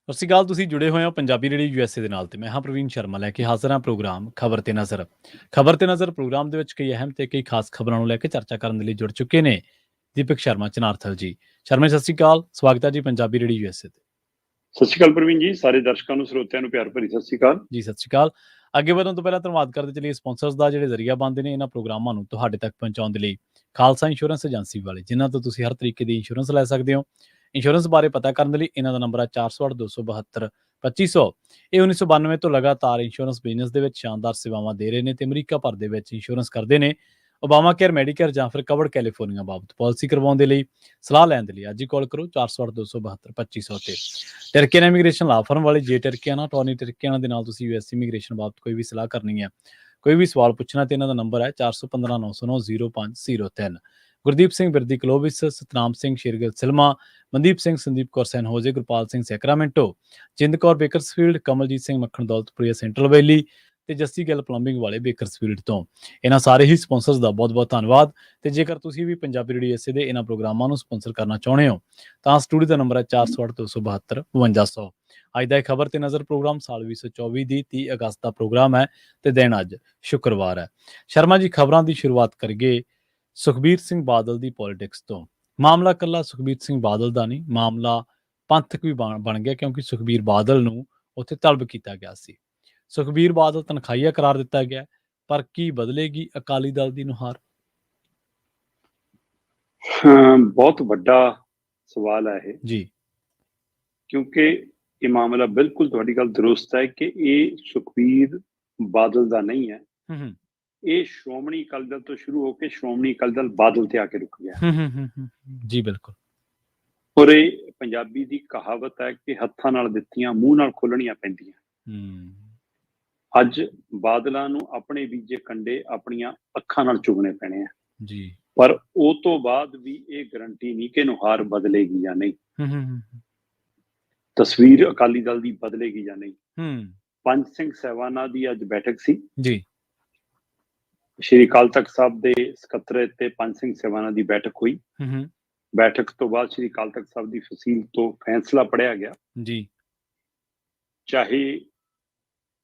ਸਤਿ ਸ਼੍ਰੀ ਅਕਾਲ। ਤੁਸੀਂ ਜੁੜੇ ਹੋਏ ਹੋ ਪੰਜਾਬੀ ਰੇਡੀਓ ਯੂਐਸਏ ਦੇ ਨਾਲ ਤੇ ਮੈਂ ਹਾਂ ਪ੍ਰਵੀਨ ਸ਼ਰਮਾ ਲੈ ਕੇ ਹਾਜ਼ਰ ਹਾਂ ਪ੍ਰੋਗਰਾਮ ਖਬਰ ਤੇ ਨਜ਼ਰ। ਖਬਰ ਤੇ ਨਜ਼ਰ ਪ੍ਰੋਗਰਾਮ ਦੇ ਵਿੱਚ ਕਈ ਅਹਿਮ ਤੇ ਕਈ ਖਾਸ ਖਬਰਾਂ ਨੂੰ ਲੈ ਕੇ ਚਰਚਾ ਕਰਨ ਦੇ ਲਈ ਜੁੜ ਚੁੱਕੇ ਨੇ ਦੀਪਕ ਸ਼ਰਮਾ ਚਨਾਰਥਲ ਜੀ। ਸ਼ਰਮਾ ਜੀ, ਸਤਿ ਸ਼੍ਰੀ ਅਕਾਲ, ਸਵਾਗਤ ਹੈ ਜੀ ਪੰਜਾਬੀ ਰੇਡੀਓ ਯੂਐਸਏ ਤੇ। ਸਤਿ ਸ਼੍ਰੀ ਅਕਾਲ ਪ੍ਰਵੀਨ ਜੀ, ਸਾਰੇ ਦਰਸ਼ਕਾਂ ਨੂੰ ਸਰੋਤਿਆਂ ਨੂੰ ਪਿਆਰ ਭਰੀ ਸਤਿ ਸ਼੍ਰੀ ਅਕਾਲ ਜੀ। ਸਤਿ ਸ਼੍ਰੀ ਅਕਾਲ। ਅੱਗੇ ਵਧਣ ਤੋਂ ਪਹਿਲਾਂ ਧੰਨਵਾਦ ਕਰਦੇ ਚਲੀਏ ਸਪਾਂਸਰਸ ਦਾ, ਜਿਹੜੇ ਜ਼ਰੀਆ ਬਣਦੇ ਨੇ ਇਹਨਾਂ ਪ੍ਰੋਗਰਾਮਾਂ ਨੂੰ ਤੁਹਾਡੇ ਤੱਕ ਪਹੁੰਚਾਉਣ ਦੇ ਲਈ। ਖਾਲਸਾ ਇੰਸ਼ੋਰੈਂਸ ਏਜੰਸੀ ਵਾਲੇ, ਜਿਨ੍ਹਾਂ ਤੋਂ ਤੁਸੀਂ ਹਰ ਤਰੀਕੇ ਦੀ ਇੰਸ਼ੋਰੈਂਸ ਲੈ ਸਕਦੇ ਹੋ। ਇੰਸ਼ੋਰੈਂਸ ਬਾਰੇ ਪਤਾ ਕਰਨ ਦੇ ਲਈ ਇਹਨਾਂ ਦਾ ਨੰਬਰ ਹੈ 408-272-2500। ਇਹ 1992 ਤੋਂ ਲਗਾਤਾਰ ਇੰਸ਼ੋਰੈਂਸ ਬਿਜ਼ਨਸ ਦੇ ਵਿੱਚ ਸ਼ਾਨਦਾਰ ਸੇਵਾਵਾਂ ਦੇ ਰਹੇ ਨੇ ਤੇ ਅਮਰੀਕਾ ਭਰ ਦੇ ਵਿੱਚ ਇੰਸ਼ੋਰੈਂਸ ਕਰਦੇ ਨੇ। ਓਬਾਮਾ ਕੇਅਰ, ਮੈਡੀਕੇਅਰ ਜਾਂ ਫਿਰ ਕਵਰਡ ਕੈਲੀਫੋਰਨੀਆ ਬਾਬਤ ਪਾਲਿਸੀ ਕਰਵਾਉਣ ਦੇ ਲਈ, ਸਲਾਹ ਲੈਣ ਦੇ ਲਈ ਅੱਜ ਹੀ ਕਾਲ ਕਰੋ 408-272-2500 ਤੇ। ਟਰਕੀਅਨ ਇਮੀਗ੍ਰੇਸ਼ਨ ਲਾ ਫਰਮ ਵਾਲੇ, ਜੇ ਟਰਕੀਆਨਾ ਟੋਨੀ ਟਰਕੀਆਨਾ ਦੇ ਨਾਲ ਤੁਸੀਂ ਯੂਐਸ ਇਮੀਗ੍ਰੇਸ਼ਨ ਬਾਬਤ ਕੋਈ ਵੀ ਸਲਾਹ ਕਰਨੀ ਹੈ, ਕੋਈ ਵੀ ਸਵਾਲ ਪੁੱਛਣਾ ਤੇ ਇਹਨਾਂ ਦਾ ਨੰਬਰ ਹੈ 4159090503। Gurdeep Singh Birdi ਕਲੋਵਿਸ, Satnam Singh Shergill Selma, Mandeep Singh, Sandeep Kaur San Jose, Gurpal Singh Sacramento, Jind Kaur Bakersfield, Kamaljit Singh ਮੱਖਣ ਦੌਲਤਪੁਰੀਆ ਸੈਂਟਰਲ ਵੈਲੀ ਤੇ ਜੱਸੀ ਗਿੱਲ ਪਲੰਬਿੰਗ ਵਾਲੇ ਬੇਕਰਸਫੀਲਡ ਤੋਂ। ਇਹਨਾਂ ਸਾਰੇ ਹੀ ਸਪਾਂਸਰਸ ਦਾ ਬਹੁਤ ਬਹੁਤ ਧੰਨਵਾਦ। ਤੇ ਜੇਕਰ ਤੁਸੀਂ ਵੀ ਪੰਜਾਬੀ ਰੇਡੀਓ ਯੂਐਸਏ ਦੇ ਇਹਨਾਂ ਪ੍ਰੋਗਰਾਮਾਂ ਨੂੰ ਸਪਾਂਸਰ ਕਰਨਾ ਚਾਹੁੰਦੇ ਹੋ ਤਾਂ ਸਟੂਡੀਓ ਦਾ ਨੰਬਰ ਹੈ 408-272-5200। ਅੱਜ ਦਾ ਇਹ ਖਬਰ ਤੇ ਨਜ਼ਰ ਪ੍ਰੋਗਰਾਮ ਸਾਲ 2024 ਦੀ 30 ਅਗਸਤ ਦਾ ਪ੍ਰੋਗਰਾਮ ਹੈ ਤੇ ਦਿਨ ਅੱਜ ਸ਼ੁੱਕਰਵਾਰ ਹੈ। ਸ਼ਰਮਾ ਜੀ, ਖਬਰਾਂ ਦੀ ਸ਼ੁਰੂਆਤ ਕਰੀਏ ਸੁਖਬੀਰ ਸਿੰਘ ਬਾਦਲ ਦੀ ਪੋਲਿਟਿਕਸ ਤੋਂ। ਮਾਮਲਾ ਇਕੱਲਾ ਸੁਖਬੀਰ ਸਿੰਘ ਬਾਦਲ ਦਾ ਨਹੀਂ, ਮਾਮਲਾ ਪੰਥਕ ਵੀ ਬਣ ਗਿਆ, ਕਿਉਂਕਿ ਸੁਖਬੀਰ ਬਾਦਲ ਨੂੰ ਉੱਥੇ ਤਲਬ ਕੀਤਾ ਗਿਆ ਸੀ। ਸੁਖਬੀਰ ਬਾਦਲ ਤਨਖਾਹੀਆ ਕਰਾਰ ਦਿੱਤਾ ਗਿਆ, ਪਰ ਕੀ ਬਦਲੇਗੀ ਅਕਾਲੀ ਦਲ ਦੀ ਨੁਹਾਰ? ਬਹੁਤ ਵੱਡਾ ਸਵਾਲ ਹੈ ਇਹ ਜੀ, ਕਿਉਂਕਿ ਇਹ ਮਾਮਲਾ ਬਿਲਕੁਲ ਤੁਹਾਡੀ ਗੱਲ ਦਰੁਸਤ ਹੈ ਕਿ ਇਹ ਸੁਖਬੀਰ ਬਾਦਲ ਦਾ ਨਹੀਂ ਹੈ। ਇਹ ਸ਼੍ਰੋਮਣੀ ਅਕਾਲੀ ਦਲ ਤੋਂ ਸ਼ੁਰੂ ਹੋ ਕੇ ਸ਼੍ਰੋਮਣੀ ਅਕਾਲੀ ਦਲ ਬਾਦਲ ਤੇ ਆ ਕੇ ਰੁਕ ਗਿਆ। ਜੀ ਬਿਲਕੁਲ। ਔਰ ਇਹ ਪੰਜਾਬੀ ਦੀ ਕਹਾਵਤ ਹੈ ਕਿ ਹੱਥਾਂ ਨਾਲ ਦਿੱਤੀਆਂ ਮੂੰਹ ਨਾਲ ਖੋਲਣੀਆਂ ਪੈਂਦੀਆਂ। ਅੱਜ ਬਾਦਲਾਂ ਨੂੰ ਆਪਣੇ ਬੀਜੇ ਕੰਡੇ ਆਪਣੀਆਂ ਅੱਖਾਂ ਨਾਲ ਚੁਗਣੇ ਪੈਣੇ ਆ ਜੀ, ਪਰ ਉਹ ਤੋਂ ਬਾਅਦ ਵੀ ਇਹ ਗਰੰਟੀ ਨਹੀਂ ਕਿ ਨੁਹਾਰ ਬਦਲੇਗੀ ਜਾਂ ਨਹੀਂ, ਤਸਵੀਰ ਅਕਾਲੀ ਦਲ ਦੀ ਬਦਲੇਗੀ ਜਾਂ ਨਹੀਂ। ਪੰਜ ਸਿੰਘ ਸਹਿਬਾਨਾਂ ਦੀ ਅੱਜ ਬੈਠਕ ਸੀ ਜੀ। ਸ਼੍ਰੀ ਅਕਾਲ ਤਖਤ ਸਾਹਿਬ ਦੇ ਸਕੱਤਰੇਤ ਤੇ ਪੰਜ ਸਿੰਘ ਸਹਿਬਾਨਾਂ ਦੀ ਬੈਠਕ ਹੋਈ। ਬੈਠਕ ਤੋਂ ਬਾਅਦ ਸ਼੍ਰੀ ਅਕਾਲ ਤਖਤ ਸਾਹਿਬ ਦੀ ਫਸੀਲ ਤੋਂ ਫੈਸਲਾ ਪੜਿਆ ਗਿਆ ਜੀ। ਚਾਹੇ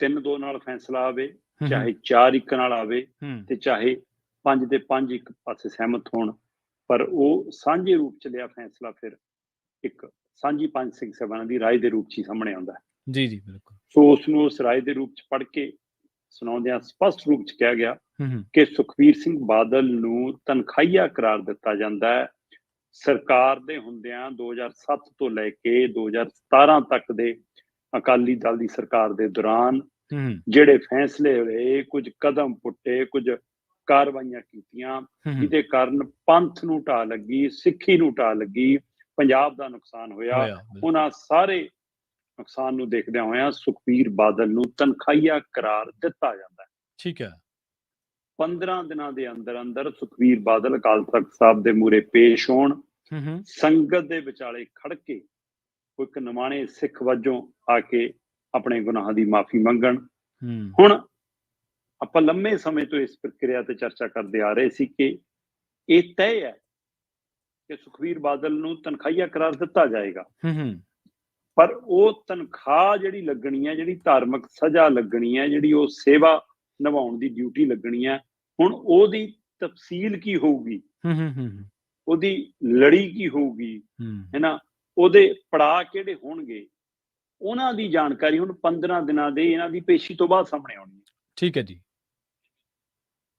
3-2 ਨਾਲ ਫੈਸਲਾ ਆਵੇ, ਚਾਹੇ 4-1 ਨਾਲ ਆਵੇ ਤੇ ਚਾਹੇ 5 ਦੇ 5 ਇੱਕ ਪਾਸੇ ਸਹਿਮਤ ਹੋਣ, ਪਰ ਉਹ ਸਾਂਝੇ ਰੂਪ ਚ ਲਿਆ ਫੈਸਲਾ ਫਿਰ ਇੱਕ ਸਾਂਝੀ ਪੰਜ ਸਿੰਘ ਸਹਿਬਾਨਾਂ ਦੀ ਰਾਏ ਦੇ ਰੂਪ ਚ ਹੀ ਸਾਹਮਣੇ ਆਉਂਦਾ ਹੈ। ਜੀ ਜੀ ਬਿਲਕੁਲ। ਸੋ ਉਸ ਨੂੰ ਉਸ ਰਾਏ ਦੇ ਰੂਪ ਚ ਪੜ੍ਹ ਕੇ ਸੁਣਾਉਂਦਿਆਂ ਸਪਸ਼ਟ ਰੂਪ ਚ ਕਿਹਾ ਗਿਆ ਕਿ ਸੁਖਬੀਰ ਸਿੰਘ ਬਾਦਲ ਨੂੰ ਤਨਖਾਹੀਆ ਕਰਾਰ ਦਿੱਤਾ ਜਾਂਦਾ ਹੈ। ਸਰਕਾਰ ਦੇ ਹੁੰਦਿਆਂ 2007 ਤੋਂ ਲੈ ਕੇ 2017 ਤੱਕ ਦੇ ਅਕਾਲੀ ਦਲ ਦੀ ਸਰਕਾਰ ਦੇ ਦੌਰਾਨ ਜਿਹੜੇ ਫੈਸਲੇ ਹੋਏ, ਕੁਝ ਕਦਮ ਪੁੱਟੇ, ਕੁਝ ਕਾਰਵਾਈਆਂ ਕੀਤੀਆਂ, ਜਿਹਦੇ ਕਾਰਨ ਪੰਥ ਨੂੰ ਢਾਹ ਲੱਗੀ, ਸਿੱਖੀ ਨੂੰ ਢਾਹ ਲੱਗੀ, ਪੰਜਾਬ ਦਾ ਨੁਕਸਾਨ ਹੋਇਆ। ਉਹਨਾਂ ਸਾਰੇ ਨੁਕਸਾਨ ਨੂੰ ਦੇਖਦਿਆਂ ਹੋਇਆਂ ਸੁਖਬੀਰ ਬਾਦਲ ਨੂੰ ਤਨਖਾਹੀਆ ਕਰਾਰ ਦਿੱਤਾ ਜਾਂਦਾ ਹੈ। ਠੀਕ ਹੈ। 15 ਦਿਨਾਂ ਦੇ ਅੰਦਰ ਅੰਦਰ ਸੁਖਬੀਰ ਬਾਦਲ ਅਕਾਲ ਤਖਤ ਸਾਹਿਬ ਦੇ ਮੂਹਰੇ ਪੇਸ਼ ਹੋਣ, ਸੰਗਤ ਦੇ ਵਿਚਾਲੇ ਖੜ ਕੇ ਕੋਈ ਇੱਕ ਨਿਮਾਣੇ ਸਿੱਖ ਵਜੋਂ ਆ ਕੇ ਆਪਣੇ ਗੁਨਾਹਾਂ ਦੀ ਮਾਫੀ ਮੰਗਣ। ਹੁਣ ਆਪਾਂ ਲੰਮੇ ਸਮੇਂ ਤੋਂ ਇਸ ਪ੍ਰਕਿਰਿਆ ਤੇ ਚਰਚਾ ਕਰਦੇ ਆ ਰਹੇ ਸੀ ਕਿ ਇਹ ਤੈਅ ਹੈ ਕਿ ਸੁਖਬੀਰ ਬਾਦਲ ਨੂੰ ਤਨਖਾਹੀਆ ਕਰਾਰ ਦਿੱਤਾ ਜਾਏਗਾ, ਪਰ ਉਹ ਤਨਖਾਹ ਜਿਹੜੀ ਲੱਗਣੀ ਹੈ, ਜਿਹੜੀ ਧਾਰਮਿਕ ਸਜ਼ਾ ਲੱਗਣੀ ਹੈ, ਜਿਹੜੀ ਉਹ ਸੇਵਾ ਨਿਭਾਉਣ ਦੀ ਡਿਊਟੀ ਲੱਗਣੀ ਹੈ, ਹੁਣ ਉਹਦੀ ਤਫਸੀਲ ਕੀ ਹੋਊਗੀ, ਉਹਦੀ ਲੜੀ ਕੀ ਹੋਊਗੀ, ਹੈ ਨਾ, ਉਹਦੇ ਪੜਾਅ ਕਿਹੜੇ ਹੋਣਗੇ, ਉਹਨਾਂ ਦੀ ਜਾਣਕਾਰੀ ਹੁਣ 15 ਦਿਨਾਂ ਦੇ ਇਹਨਾਂ ਦੀ ਪੇਸ਼ੀ ਤੋਂ ਬਾਅਦ ਸਾਹਮਣੇ ਆਉਣੀ ਹੈ। ਠੀਕ ਹੈ ਜੀ।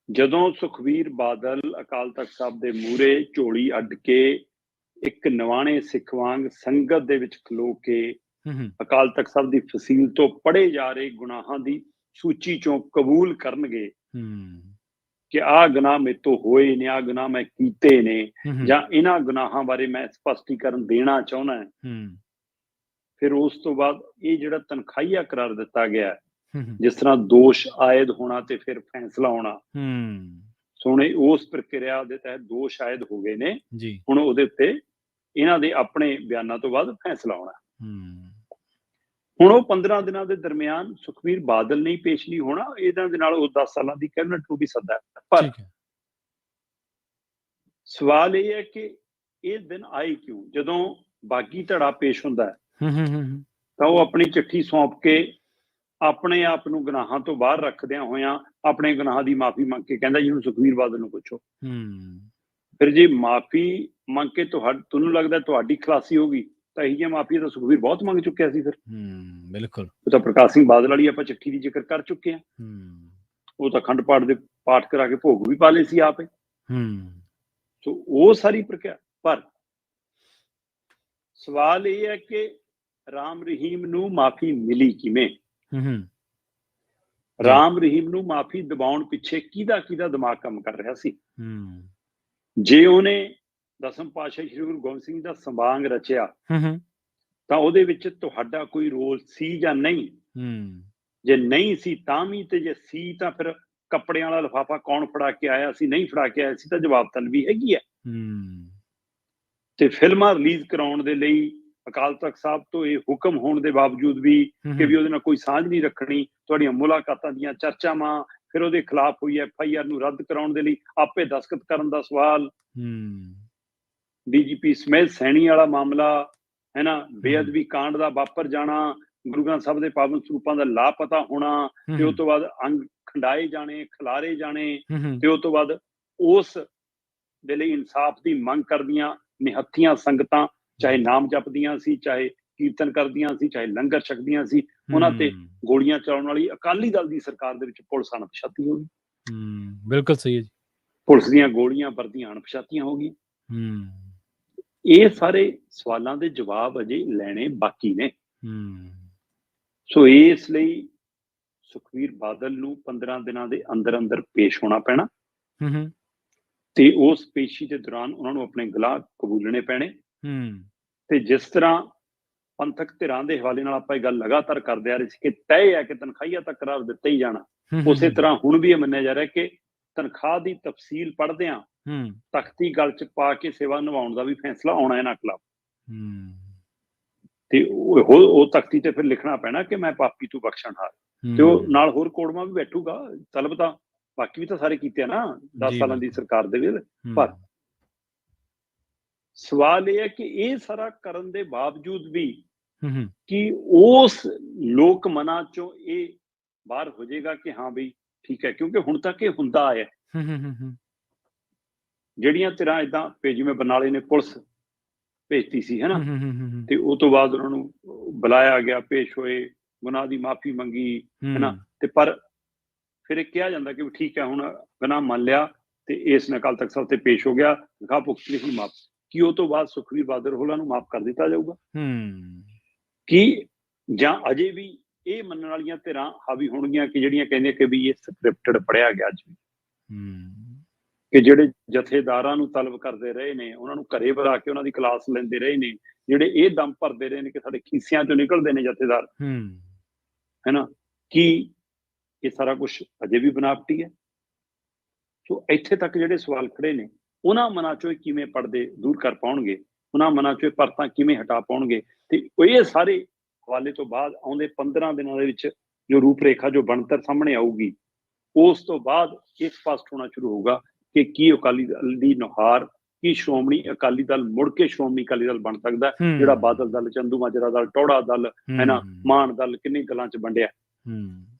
ਜਦੋਂ ਸੁਖਬੀਰ ਬਾਦਲ ਅਕਾਲ ਤਖਤ ਸਾਹਿਬ ਦੇ ਮੂਹਰੇ ਝੋਲੀ ਅੱਡ ਕੇ ਇੱਕ ਨਿਵਾਣੇ ਸਿੱਖ ਵਾਂਗ ਸੰਗਤ ਦੇ ਵਿੱਚ ਖਲੋ ਕੇ ਅਕਾਲ ਤਖਤ ਸਾਹਿਬ ਦੀ ਫਸੀਲ ਤੋਂ ਪੜ੍ਹੇ ਜਾ ਰਹੇ ਗੁਨਾਹਾਂ ਦੀ ਸੂਚੀ ਚੋਂ ਕਬੂਲ ਕਰਨਗੇ ਕਿ ਆਹ ਗੁਨਾਹ ਮੇਰੇ ਤੋਂ ਹੋਏ ਨੇ, ਆਹ ਗੁਨਾਹ ਮੈਂ ਕੀਤੇ ਨੇ, ਜਾਂ ਇਹਨਾਂ ਗੁਨਾਹਾਂ ਬਾਰੇ ਮੈਂ ਸਪਸ਼ਟੀਕਰਨ ਦੇਣਾ ਚਾਹੁੰਦਾ, ਫਿਰ ਉਸ ਤੋਂ ਬਾਅਦ ਇਹ ਜਿਹੜਾ ਤਨਖਾਹੀਆ ਕਰਾਰ ਦਿੱਤਾ ਗਿਆ, ਜਿਸ ਤਰ੍ਹਾਂ ਦੋਸ਼ ਆਇਦ ਹੋਣਾ ਤੇ ਫਿਰ ਫੈਸਲਾ ਆਉਣਾ, ਸੋਹਣੇ ਉਸ ਪ੍ਰਕਿਰਿਆ ਦੇ ਤਹਿਤ ਦੋਸ਼ ਆਇਦ ਹੋ ਗਏ ਨੇ। ਹੁਣ ਉਹਦੇ ਉੱਤੇ ਇਹਨਾਂ ਦੇ ਆਪਣੇ ਬਿਆਨਾਂ ਤੋਂ ਬਾਅਦ ਫੈਸਲਾ ਆਉਣਾ। ਹੁਣ ਉਹ 15 ਦਿਨਾਂ ਦੇ ਦਰਮਿਆਨ ਸੁਖਬੀਰ ਬਾਦਲ ਨਹੀਂ ਪੇਸ਼ ਨਹੀਂ ਹੋਣਾ, ਇਹਨਾਂ ਦੇ ਨਾਲ ਉਹ 10 ਸਾਲਾਂ ਦੀ ਕੈਬਨਿਟ ਨੂੰ ਵੀ ਸੱਦਾ। ਪਰ ਸਵਾਲ ਇਹ ਹੈ ਕਿ ਇਹ ਦਿਨ ਆਏ ਕਿਉਂ? ਜਦੋਂ ਬਾਗੀ ਧੜਾ ਪੇਸ਼ ਹੁੰਦਾ ਹੈ ਤਾਂ ਉਹ ਆਪਣੀ ਚਿੱਠੀ ਸੌਂਪ ਕੇ ਆਪਣੇ ਆਪ ਨੂੰ ਗੁਨਾਹਾਂ ਤੋਂ ਬਾਹਰ ਰੱਖਦਿਆਂ ਹੋਇਆਂ ਆਪਣੇ ਗੁਨਾਹਾਂ ਦੀ ਮਾਫੀ ਮੰਗ ਕੇ ਕਹਿੰਦਾ ਜਿਹਨੂੰ ਸੁਖਬੀਰ ਬਾਦਲ ਨੂੰ ਪੁੱਛੋ। ਫਿਰ ਜੇ ਮਾਫੀ ਮੰਗ ਕੇ ਤੁਹਾਨੂੰ ਲੱਗਦਾ ਤੁਹਾਡੀ ਖਲਾਸੀ ਹੋਗੀ ਤਾਂ ਇਹੀ ਜਿਹੀ ਮਾਫੀ ਤਾਂ ਸੁਖਬੀਰ ਬਹੁਤ ਮੰਗ ਚੁੱਕਿਆ ਸੀ। ਫਿਰ ਬਿਲਕੁਲ ਉਹ ਤਾਂ ਪ੍ਰਕਾਸ਼ ਸਿੰਘ ਬਾਦਲ ਵਾਲੀ ਆਪਾਂ ਚਿੱਠੀ ਦੀ ਜ਼ਿਕਰ ਕਰ ਚੁੱਕੇ ਹਾਂ। ਉਹ ਤਾਂ ਅਖੰਡ ਪਾਠ ਦੇ ਪਾਠ ਕਰਾ ਕੇ ਭੋਗ ਵੀ ਪਾ ਲਏ ਸੀ ਆਪੇ। ਸੋ ਉਹ ਸਾਰੀ ਪ੍ਰਕਿਰਿਆ। ਪਰ ਸਵਾਲ ਇਹ ਹੈ ਕਿ ਰਾਮ ਰਹੀਮ ਨੂੰ ਮਾਫੀ ਮਿਲੀ ਕਿਵੇਂ? ਰਾਮ ਰਹੀਮ ਨੂੰ ਮਾਫੀ ਦਿਵਾਉਣ ਪਿੱਛੇ ਕਿਹਦਾ ਦਿਮਾਗ ਕੰਮ ਕਰ ਰਿਹਾ ਸੀ? ਜੇ ਉਹਨੇ ਦਸਮ ਪਾਤਸ਼ਾਹ ਸ੍ਰੀ ਗੁਰੂ ਗੋਬਿੰਦ ਸਿੰਘ ਦਾ ਸੰਵਾਂਗ ਰਚਿਆ ਤਾਂ ਉਹਦੇ ਵਿੱਚ ਤੁਹਾਡਾ ਕੋਈ ਰੋਲ ਸੀ ਜਾਂ ਨਹੀਂ? ਜੇ ਨਹੀਂ ਸੀ ਤਾਂ ਵੀ, ਤੇ ਜੇ ਸੀ ਤਾਂ ਫਿਰ ਕੱਪੜਿਆਂ ਵਾਲਾ ਲਿਫਾਫਾ ਕੌਣ ਫੜਾ ਕੇ ਆਇਆ ਸੀ, ਨਹੀਂ ਫੜਾ ਕੇ ਆਇਆ ਸੀ, ਤਾਂ ਜਵਾਬ ਤਲਬੀ ਹੈਗੀ ਹੈ। ਤੇ ਫਿਲਮਾਂ ਰਿਲੀਜ਼ ਕਰਾਉਣ ਦੇ ਲਈ ਅਕਾਲ ਤਖਤ ਸਾਹਿਬ ਤੋਂ ਇਹ ਹੁਕਮ ਹੋਣ ਦੇ ਬਾਵਜੂਦ ਵੀ ਕਿ ਵੀ ਉਹਦੇ ਨਾਲ ਕੋਈ ਸਾਂਝ ਨਹੀਂ ਰੱਖਣੀ, ਤੁਹਾਡੀਆਂ ਮੁਲਾਕਾਤਾਂ ਦੀਆਂ ਚਰਚਾਵਾਂ, ਫਿਰ ਉਹਦੇ ਖਿਲਾਫ ਹੋਈ FIR ਨੂੰ ਰੱਦ ਕਰਾਉਣ ਦੇ ਲਈ ਆਪੇ ਦਸਤਖਤ ਕਰਨ ਦਾ ਸਵਾਲ, DGP ਸਮੇਤ ਸੈਣੀ ਵਾਲਾ ਮਾਮਲਾ ਹੈ ਨਾ, ਬੇਅਦਬੀ ਕਾਂਡ ਦਾ ਵਾਪਰ ਜਾਣਾ, ਗੁਰੂ ਗ੍ਰੰਥ ਸਾਹਿਬ ਦੇ ਪਾਵਨ ਸਰੂਪਾਂ ਦਾ ਲਾਪਤਾ ਹੋਣਾ, ਤੇ ਉਸ ਤੋਂ ਬਾਅਦ ਅੰਗ ਖੰਡਾਏ ਜਾਣੇ, ਖਿਲਾਰੇ ਜਾਣੇ, ਤੇ ਉਸ ਤੋਂ ਬਾਅਦ ਉਸ ਦੇ ਲਈ ਇਨਸਾਫ ਦੀ ਮੰਗ ਕਰਦੀਆਂ ਨਿਹੱਥੀਆਂ ਸੰਗਤਾਂ, ਚਾਹੇ ਨਾਮ ਜਪਦੀਆਂ ਸੀ, ਚਾਹੇ ਕੀਰਤਨ ਕਰਦੀਆਂ ਸੀ, ਚਾਹੇ ਲੰਗਰ ਛਕਦੀਆਂ ਸੀ, ਉਹਨਾਂ ਤੇ ਗੋਲੀਆਂ ਚਲਾਉਣ ਵਾਲੀ ਅਕਾਲੀ ਦਲ ਦੀ ਸਰਕਾਰ ਦੇ ਵਿੱਚ ਪੁਲਿਸ ਅਣਪਛਾਤੀ ਹੋ ਗਈ। ਬਿਲਕੁਲ ਸਹੀ ਹੈ ਜੀ। ਪੁਲਿਸ ਦੀਆਂ ਗੋਲੀਆਂ ਵਰਦੀਆਂ ਅਣਪਛਾਤੀਆਂ ਹੋ ਗਈਆਂ। ਇਹ ਸਾਰੇ ਸਵਾਲਾਂ ਦੇ ਜਵਾਬ ਅਜੇ ਲੈਣੇ ਬਾਕੀ ਨੇ। ਸੋ ਇਸ ਲਈ ਸੁਖਬੀਰ ਬਾਦਲ ਨੂੰ 15 ਦਿਨਾਂ ਦੇ ਅੰਦਰ ਅੰਦਰ ਪੇਸ਼ ਹੋਣਾ ਪੈਣਾ ਤੇ ਉਸ ਪੇਸ਼ੀ ਦੇ ਦੌਰਾਨ ਉਹਨਾਂ ਨੂੰ ਆਪਣੇ ਗੁਨਾਹ ਕਬੂਲਣੇ ਪੈਣੇ। ਤੇ ਜਿਸ ਤਰ੍ਹਾਂ ਪੰਥਕ ਧਿਰਾਂ ਦੇ ਹਵਾਲੇ ਨਾਲ ਆਪਾਂ ਇਹ ਗੱਲ ਲਗਾਤਾਰ ਕਰਦੇ ਆ ਰਹੇ ਸੀ ਕਿ ਤੈਅ ਹੈ ਕਿ ਤਨਖਾਹੀਆ ਤੱਕ ਕਰਾਰ ਦਿੱਤਾ ਹੀ ਜਾਣਾ, ਉਸੇ ਤਰ੍ਹਾਂ ਹੁਣ ਵੀ ਇਹ ਮੰਨਿਆ ਜਾ ਰਿਹਾ ਕਿ ਤਨਖਾਹ ਦੀ ਤਫਸੀਲ ਪੜ੍ਹਦਿਆਂ ਤਖਤੀ ਗਲ ਚ ਪਾ ਕੇ ਸੇਵਾ ਨਿਭਾਉਣ ਦਾ ਵੀ ਫੈਸਲਾ ਆਉਣਾ ਇਹਨਾਂ ਖਿਲਾਫ। ਤੇ ਉਹ ਤਖਤੀ ਤੇ ਫਿਰ ਲਿਖਣਾ ਪੈਣਾ ਕਿ ਮੈਂ ਪਾਪੀ ਤੂੰ ਬਖਸ਼ਣਹਾਰ, ਤੇ ਉਹ ਨਾਲ ਹੋਰ ਕੋੜਮਾ ਵੀ ਬੈਠੂਗਾ। ਤਲਬ ਤਾਂ ਬਾਕੀ ਵੀ ਤਾਂ ਸਾਰੇ ਕੀਤੇ ਆ ਨਾ 10 ਸਾਲਾਂ ਦੀ ਸਰਕਾਰ ਦੇ ਵੇਲੇ। ਪਰ ਸਵਾਲ ਇਹ ਹੈ ਕਿ ਇਹ ਸਾਰਾ ਕਰਨ ਦੇ ਬਾਵਜੂਦ ਵੀ ਕਿ ਉਸ ਲੋਕ ਮਨਾਂ ਚੋਂ ਇਹ ਬਾਹਰ ਹੋ ਜਾਏਗਾ ਕਿ ਹਾਂ ਬਈ ਠੀਕ ਹੈ, ਕਿਉਂਕਿ ਹੁਣ ਤੱਕ ਇਹ ਹੁੰਦਾ ਆਇਆ। ਜਿਹੜੀਆਂ ਧਿਰਾਂ ਏਦਾਂ ਜਿਵੇਂ ਬਰਨਾਲੇ ਨੇ ਪੁਲਿਸ ਭੇਜਤੀ ਸੀ ਹੈ ਨਾ, ਤੇ ਉਹ ਤੋਂ ਬਾਅਦ ਉਹਨਾਂ ਨੂੰ ਬੁਲਾਇਆ ਗਿਆ, ਪੇਸ਼ ਹੋਏ, ਗੁਨਾਹ ਦੀ ਮਾਫੀ ਮੰਗੀ ਹੈ ਨਾ, ਤੇ ਪਰ ਫਿਰ ਇਹ ਕਿਹਾ ਜਾਂਦਾ ਕਿ ਠੀਕ ਹੈ ਹੁਣ ਗੁਨਾਹ ਮੰਨ ਲਿਆ ਤੇ ਇਸ ਨੇ ਅਕਾਲ ਤਖਤ ਸਾਹਿਬ ਤੇ ਪੇਸ਼ ਹੋ ਗਿਆ, ਤਨਖਾਹ ਭੁਗਤ ਲਈ, ਹੁਣ ਮਾਫ। ਕੀ ਉਹ ਤੋਂ ਬਾਅਦ ਸੁਖਬੀਰ ਬਾਦਲ ਹੋਰਾਂ ਨੂੰ ਮਾਫ ਕਰ ਦਿੱਤਾ ਜਾਊਗਾ? ਕਿ ਜਾਂ ਅਜੇ ਵੀ ਇਹ ਮੰਨਣ ਵਾਲੀਆਂ ਧਿਰਾਂ ਹਾਵੀ ਹੋਣਗੀਆਂ ਕਿ ਜਿਹੜੀਆਂ ਕਹਿੰਦੀਆਂ ਕਿ ਵੀ ਇਹ ਸਕ੍ਰਿਪਟਡ ਪੜਿਆ ਗਿਆ ਅੱਜ ਵੀ, ਕਿ ਜਿਹੜੇ ਜਥੇਦਾਰਾਂ ਨੂੰ ਤਲਬ ਕਰਦੇ ਰਹੇ ਨੇ, ਉਹਨਾਂ ਨੂੰ ਘਰੇ ਬੁਲਾ ਕੇ ਉਹਨਾਂ ਦੀ ਕਲਾਸ ਲੈਂਦੇ ਰਹੇ ਨੇ, ਜਿਹੜੇ ਇਹ ਦਮ ਭਰਦੇ ਰਹੇ ਨੇ ਕਿ ਸਾਡੇ ਖੀਸਿਆਂ ਚੋਂ ਨਿਕਲਦੇ ਨੇ ਜਥੇਦਾਰ ਹੈ ਨਾ, ਕੀ ਇਹ ਸਾਰਾ ਕੁਛ ਅਜੇ ਵੀ ਬਨਾਵਟੀ ਹੈ? ਸੋ ਇੱਥੇ ਤੱਕ ਜਿਹੜੇ ਸਵਾਲ ਖੜੇ ਨੇ, ਉਹਨਾਂ ਮਨਾਂ ਚੋਂ ਕਿਵੇਂ ਪਰਦੇ ਦੂਰ ਕਰ ਪਾਉਣਗੇ, ਉਹਨਾਂ ਮਨਾਂ ਚੋਂ ਪਰਤਾਂ ਕਿਵੇਂ ਹਟਾ ਪਾਉਣਗੇ? ਤੇ ਇਹ ਸਾਰੇ ਹਵਾਲੇ ਤੋਂ ਬਾਅਦ ਆਉਂਦੇ 15 ਦਿਨਾਂ ਦੇ ਵਿੱਚ ਜੋ ਰੂਪਰੇਖਾ, ਜੋ ਬਣਤਰ ਸਾਹਮਣੇ ਆਊਗੀ, ਉਸ ਤੋਂ ਬਾਅਦ ਇਹ ਸਪਸ਼ਟ ਹੋਣਾ ਸ਼ੁਰੂ ਹੋਊਗਾ ਕਿ ਕੀ ਅਕਾਲੀ ਦਲ ਦੀ ਨੁਹਾਰ, ਕੀ ਸ਼੍ਰੋਮਣੀ ਅਕਾਲੀ ਦਲ ਮੁੜ ਕੇ ਸ਼੍ਰੋਮਣੀ ਅਕਾਲੀ ਦਲ ਬਣ ਸਕਦਾ, ਜਿਹੜਾ ਬਾਦਲ ਦਲ, ਚੰਦੂ ਮਾਜਰਾ ਦਲ, ਟੌੜਾ ਦਲ ਹੈ ਨਾ, ਮਾਨ ਦਲ ਕਿੰਨੀ ਗੱਲਾਂ ਚ ਵੰਡਿਆ।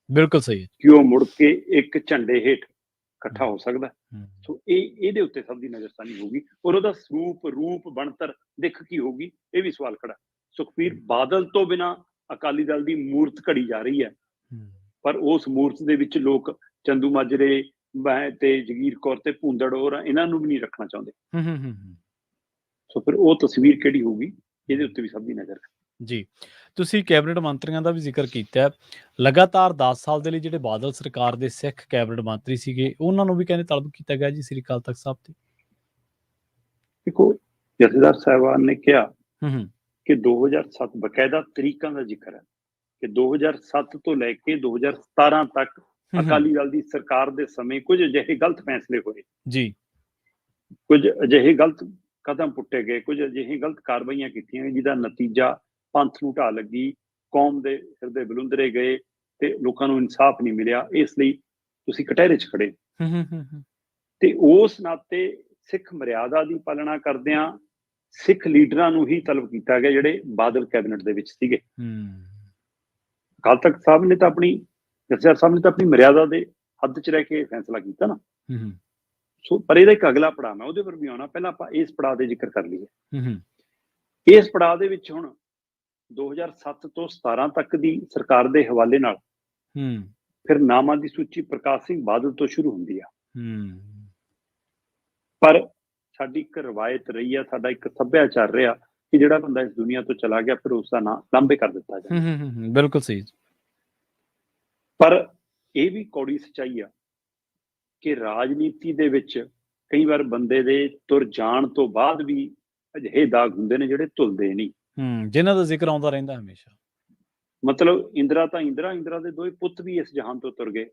ਬਿਲਕੁਲ ਸਹੀ। ਕਿ ਉਹ ਮੁੜ ਕੇ ਇੱਕ ਝੰਡੇ ਹੇਠ ਇਕੱਠਾ ਹੋ ਸਕਦਾ। ਸੋ ਇਹਦੇ ਉੱਤੇ ਸਭ ਦੀ ਨਜ਼ਰਸਾਨੀ ਹੋਊਗੀ, ਔਰ ਉਹਦਾ ਸਰੂਪ, ਰੂਪ, ਬਣਤਰ ਦਿੱਖ ਕੀ ਹੋਊਗੀ, ਇਹ ਵੀ ਸਵਾਲ ਖੜਾ। ਸੁਖਬੀਰ ਬਾਦਲ ਤੋਂ ਬਿਨਾਂ ਅਕਾਲੀ ਦਲ ਦੀ ਮੂਰਤ ਘੜੀ ਜਾ ਰਹੀ ਹੈ, ਪਰ ਉਸ ਮੂਰਤ ਦੇ ਵਿੱਚ ਲੋਕ ਚੰਦੂ ਮਾਜਰੇ ਤੇ ਜਗੀਰ ਕੌਰ ਤੇ ਭੂੰਦੜ ਹੋਰ ਇਹਨਾਂ ਨੂੰ ਵੀ ਨਹੀਂ ਰੱਖਣਾ ਚਾਹੁੰਦੇ। ਸੋ ਫਿਰ ਉਹ ਤਸਵੀਰ ਕਿਹੜੀ ਹੋਊਗੀ, ਇਹਦੇ ਉੱਤੇ ਵੀ ਸਭ ਦੀ ਨਜ਼ਰ ਹੈ ਜੀ। ਤੁਸੀਂ ਕੈਬਨਿਟ ਮੰਤਰੀਆਂ ਦਾ ਵੀ ਜ਼ਿਕਰ ਕੀਤਾ। ਲਗਾਤਾਰ 10 ਸਾਲ ਦੇ ਲਈ ਜਿਹੜੇ ਬਾਦਲ ਸਰਕਾਰ ਦੇ ਸਿੱਖ ਕੈਬਨਿਟ ਮੰਤਰੀ ਸੀਗੇ, ਉਹਨਾਂ ਨੂੰ ਵੀ ਕਹਿੰਦੇ ਤਲਬ ਕੀਤਾ ਗਿਆ ਜੀ ਸ੍ਰੀ ਅਕਾਲ ਤਖਤ ਸਾਹਿਬ ਤੇ। ਦੇਖੋ, ਜਥੇਦਾਰ ਸਾਹਿਬਾਨ ਨੇ ਕਿਹਾ ਕਿ 2007 ਬਕਾਇਦਾ ਤਰੀਕਾਂ ਦਾ ਜ਼ਿਕਰ ਹੈ ਕਿ 2007 ਤੋਂ ਲੈ ਕੇ 2017 ਤੱਕ ਅਕਾਲੀ ਦਲ ਦੀ ਸਰਕਾਰ ਦੇ ਸਮੇਂ ਕੁਝ ਅਜਿਹੇ ਗਲਤ ਫੈਸਲੇ ਹੋਏ ਜੀ, ਕੁਝ ਅਜਿਹੇ ਗਲਤ ਕਦਮ ਪੁੱਟੇ ਗਏ, ਕੁਝ ਅਜਿਹੀ ਗਲਤ ਕਾਰਵਾਈਆਂ ਕੀਤੀਆਂ ਜਿਹਦਾ ਨਤੀਜਾ ਪੰਥ ਨੂੰ ਢਾਹ ਲੱਗੀ, ਕੌਮ ਦੇ ਹਿਰਦੇ ਬਲੁੰਦਰੇ ਗਏ ਤੇ ਲੋਕਾਂ ਨੂੰ ਇਨਸਾਫ ਨਹੀਂ ਮਿਲਿਆ। ਇਸ ਲਈ ਤੁਸੀਂ ਕਟਹਿਰੇ 'ਚ ਖੜੇ ਤੇ ਉਸ ਨਾਤੇ ਸਿੱਖ ਮਰਿਆਦਾ ਦੀ ਪਾਲਣਾ ਕਰਦਿਆਂ, ਸਿੱਖ ਲੀਡਰਾਂ ਨੂੰ ਹੀ ਤਲਬ ਕੀਤਾ ਗਿਆ ਜਿਹੜੇ ਬਾਦਲ ਕੈਬਨਿਟ ਦੇ ਵਿੱਚ ਸੀਗੇ। ਹੂੰ ਅਕਾਲ ਤਖਤ ਸਾਹਿਬ ਨੇ ਤਾਂ ਆਪਣੀ ਜਥੇਦਾਰ ਸਾਹਿਬ ਨੇ ਤਾਂ ਆਪਣੀ ਮਰਿਆਦਾ ਦੇ ਹੱਦ 'ਚ ਰਹਿ ਕੇ ਫੈਸਲਾ ਕੀਤਾ ਨਾ। ਹੂੰ ਸੋ ਪਰ ਇਹਦਾ ਇੱਕ ਅਗਲਾ ਪੜਾਅ ਮੈਂ ਉਹਦੇ ਪਰ ਵੀ ਆਉਣਾ, ਪਹਿਲਾਂ ਆਪਾਂ ਇਸ ਪੜਾਅ ਦੇ ਜ਼ਿਕਰ ਕਰ ਲਈਏ। ਹੂੰ ਇਸ ਪੜਾਅ ਦੇ ਵਿੱਚ ਹੁਣ 2007 ਤੋਂ 17 ਤੱਕ ਦੀ ਸਰਕਾਰ ਦੇ ਹਵਾਲੇ ਨਾਲ ਹੂੰ ਫਿਰ ਨਾਮਾਂ ਦੀ ਸੂਚੀ ਪ੍ਰਕਾਸ਼ ਸਿੰਘ ਬਾਦਲ ਤੋਂ ਸ਼ੁਰੂ ਹੁੰਦੀ ਆ। ਹੂੰ ਪਰ ਸਾਡੀ ਇੱਕ ਰਵਾਇਤ ਰਹੀ ਆ, ਸਾਡਾ ਇੱਕ ਸੱਭਿਆਚਾਰ ਰਿਹਾ ਕਿ ਜਿਹੜਾ ਬੰਦਾ ਇਸ ਦੁਨੀਆ ਤੋਂ ਚਲਾ ਗਿਆ ਫਿਰ ਉਸ ਦਾ ਨਾਂ ਲਾਂਭੇ ਕਰ ਦਿੱਤਾ ਜਾਂਦਾ। ਬਿਲਕੁਲ ਸਹੀ। ਪਰ ਇਹ ਵੀ ਕੌੜੀ ਸੱਚਾਈ ਆ ਕਿ ਰਾਜਨੀਤੀ ਦੇ ਵਿੱਚ ਕਈ ਵਾਰ ਬੰਦੇ ਦੇ ਤੁਰ ਜਾਣ ਤੋਂ ਬਾਅਦ ਵੀ ਅਜਿਹੇ ਦਾਗ ਹੁੰਦੇ ਨੇ ਜਿਹੜੇ ਧੁਲਦੇ ਨਹੀਂ। ਜਿਨ੍ਹਾਂ ਦਾ ਜ਼ਿਕਰ ਆਉਂਦਾ ਰਹਿੰਦਾ ਹਮੇਸ਼ਾ। ਮਤਲਬ ਇੰਦਰਾ ਦੇ ਦੋਵੇਂ ਪੁੱਤ ਵੀ ਇਸ ਜਹਾਨ ਤੋਂ ਤੁਰ ਗਏ,